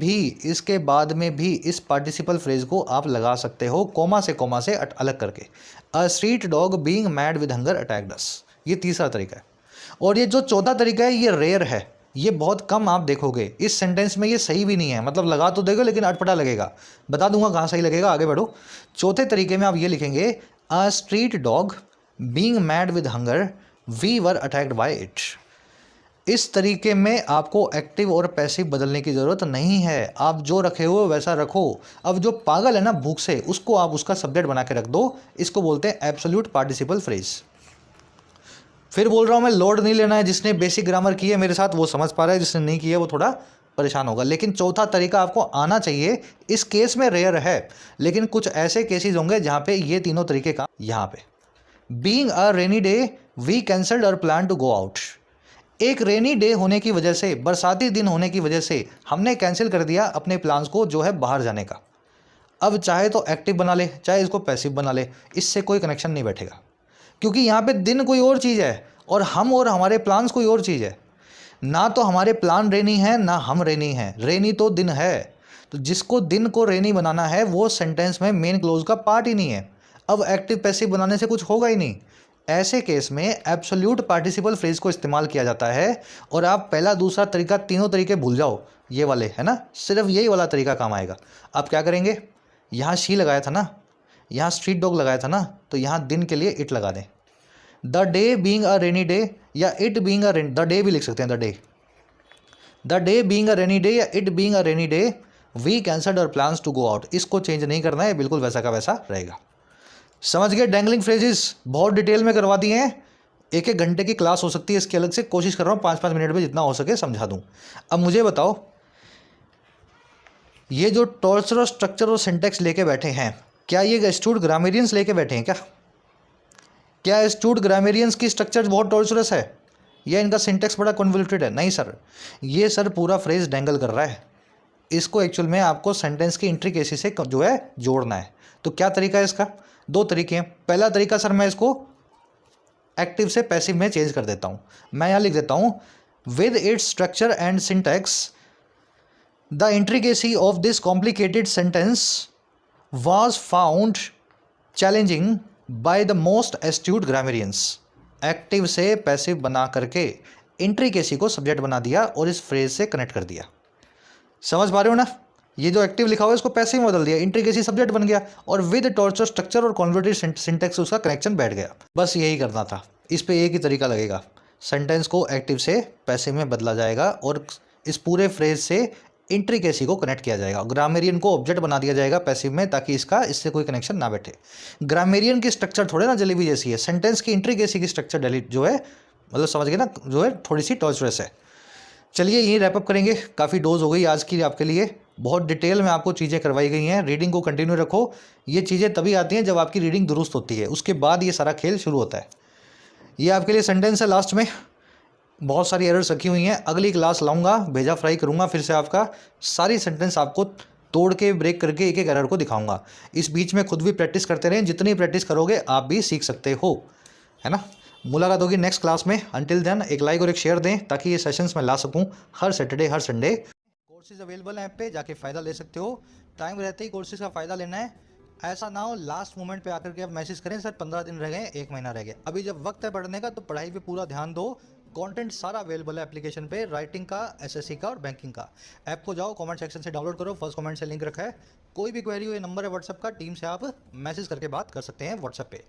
भी इस पार्टिसिपल फ्रेज को आप लगा सकते हो कोमा से अलग करके, a street dog being mad with hunger attacked us. ये तीसरा तरीका है। और ये जो चौथा तरीका है ये रेयर है, ये बहुत कम आप देखोगे। इस सेंटेंस में ये सही भी नहीं है, मतलब लगा तो देगा लेकिन अटपटा लगेगा। बता दूंगा कहाँ सही लगेगा, आगे बढ़ो। चौथे तरीके में आप ये लिखेंगे, a street dog being mad with hunger we were attacked by it. इस तरीके में आपको एक्टिव और पैसिव बदलने की ज़रूरत नहीं है, आप जो रखे हो वैसा रखो। अब जो पागल है ना भूख से, उसको आप उसका सब्जेक्ट बना के रख दो। इसको बोलते हैं एब्सोल्यूट पार्टिसिपल फ्रेज। फिर बोल रहा हूँ मैं, लोड नहीं लेना है। जिसने बेसिक ग्रामर की है मेरे साथ वो समझ पा रहा है, जिसने नहीं की है वो थोड़ा परेशान होगा। लेकिन चौथा तरीका आपको आना चाहिए। इस केस में रेयर है, लेकिन कुछ ऐसे केसेस होंगे जहाँ पे ये तीनों तरीके का। यहाँ पे being a rainy day we cancelled our plan to go out. एक रेनी डे होने की वजह से, बरसाती दिन होने की वजह से हमने कैंसिल कर दिया अपने प्लान्स को जो है बाहर जाने का। अब चाहे तो एक्टिव बना ले, चाहे इसको पैसिव बना ले, इससे कोई कनेक्शन नहीं बैठेगा, क्योंकि यहाँ पे दिन कोई और चीज़ है और हम और हमारे प्लान्स कोई और चीज़ है। ना तो हमारे प्लान रेनी है ना हम रेनी हैं, रेनी तो दिन है। तो जिसको दिन को रेनी बनाना है वो सेंटेंस में मेन क्लोज का पार्ट ही नहीं है। अब एक्टिव पैसिव बनाने से कुछ होगा ही नहीं। ऐसे केस में एब्सोल्यूट पार्टिसिपल फ्रेज को इस्तेमाल किया जाता है। और आप पहला दूसरा तरीका, तीनों तरीके भूल जाओ, ये वाले है ना, सिर्फ यही वाला तरीका काम आएगा। आप क्या करेंगे, यहाँ शी लगाया था ना, यहाँ स्ट्रीट डॉग लगाया था ना, तो यहाँ दिन के लिए इट लगा दें। The day being a rainy day या it being a rainy, the day भी लिख सकते हैं, the day being a rainy day या it being a rainy day we cancelled our plans to go out. इसको change नहीं करना है, बिल्कुल वैसा का वैसा रहेगा। समझ गए? डैंगलिंग फ्रेजेस बहुत डिटेल में करवा दिए हैं, एक एक घंटे की क्लास हो सकती है इसकी अलग से। कोशिश कर रहा हूँ 5-5 मिनट में जितना हो सके समझा दूँ। अब मुझे बताओ, ये जो टॉर्चर और स्ट्रक्चर और सिंटैक्स लेके बैठे हैं, क्या ये एस्टूड ग्रामेरियंस लेके बैठे हैं? क्या एस्टूड ग्रामेरियंस की स्ट्रक्चर बहुत टॉर्चरस है या इनका सिंटैक्स बड़ा कन्वोल्यूटेड है? नहीं सर, ये सर पूरा फ्रेज डैंगल कर रहा है। इसको एक्चुअल में आपको सेंटेंस की इंट्रिकेसी से जो है जोड़ना है। तो क्या तरीका है इसका? 2 तरीके हैं। पहला तरीका सर, मैं इसको एक्टिव से पैसिव में चेंज कर देता हूँ। मैं यहाँ लिख देता हूँ, with its structure and syntax the intricacy of this complicated sentence was found challenging by the most astute grammarians. Active से पैसिव बना करके इंट्रिकेसी को सब्जेक्ट बना दिया और इस फ्रेज से कनेक्ट कर दिया। समझ पा रहे हो ना? ये जो एक्टिव लिखा हुआ है इसको पैसिव में बदल दिया, इंट्रिकेसी सब्जेक्ट बन गया और विद टॉर्चर स्ट्रक्चर और कॉन्वर्टेड सिंटैक्स उसका कनेक्शन बैठ गया। बस यही करना था। इस पे एक ही तरीका लगेगा, सेंटेंस को एक्टिव से पैसिव में बदला जाएगा और इस पूरे फ्रेज से इंट्रिकेसी को कनेक्ट किया जाएगा। ग्रामेरियन को ऑब्जेक्ट बना दिया जाएगा पैसिव में, ताकि इससे कोई कनेक्शन ना बैठे। ग्रामेरियन की स्ट्रक्चर थोड़े ना जलेबी जैसी है, सेंटेंस की इंट्रिकेसी की स्ट्रक्चर जो है, मतलब समझ गए ना, जो है थोड़ी सी टॉर्चरस है। चलिए यही रैप अप करेंगे, काफ़ी डोज हो गई आज की आपके लिए। बहुत डिटेल में आपको चीज़ें करवाई गई हैं। रीडिंग को कंटिन्यू रखो, ये चीज़ें तभी आती हैं जब आपकी रीडिंग दुरुस्त होती है, उसके बाद ये सारा खेल शुरू होता है। ये आपके लिए सेंटेंस है लास्ट में, बहुत सारी एरर्स रखी हुई हैं। अगली क्लास लाऊंगा, भेजा फ्राई करूंगा फिर से आपका, सारी सेंटेंस आपको तोड़ के ब्रेक करके एक एक एरर को दिखाऊंगा। इस बीच में खुद भी प्रैक्टिस करते रहें, जितनी प्रैक्टिस करोगे आप भी सीख सकते हो, है ना। मुलाकात होगी नेक्स्ट क्लास में। अंटिल देन एक लाइक और एक शेयर दें ताकि ये सेशंस मैं ला सकूं हर सैटरडे हर संडे। कोर्सेज अवेलेबल हैं ऐप पे, जाके फ़ायदा ले सकते हो। टाइम रहते ही कोर्सेज का फ़ायदा लेना है, ऐसा ना हो लास्ट मोमेंट पे आकर के आप मैसेज करें सर 15 दिन रह गए, 1 महीना रह गया। अभी जब वक्त है पढ़ने का तो पढ़ाई पे पूरा ध्यान दो। कंटेंट सारा अवेलेबल है एप्लीकेशन पे, राइटिंग का, एसएससी का और बैंकिंग का। ऐप को जाओ, कमेंट सेक्शन से डाउनलोड करो, फर्स्ट कमेंट से लिंक रखा है। कोई भी क्वेरी हो, ये नंबर है व्हाट्सएप का, टीम से आप मैसेज करके बात कर सकते हैं व्हाट्सएप पे।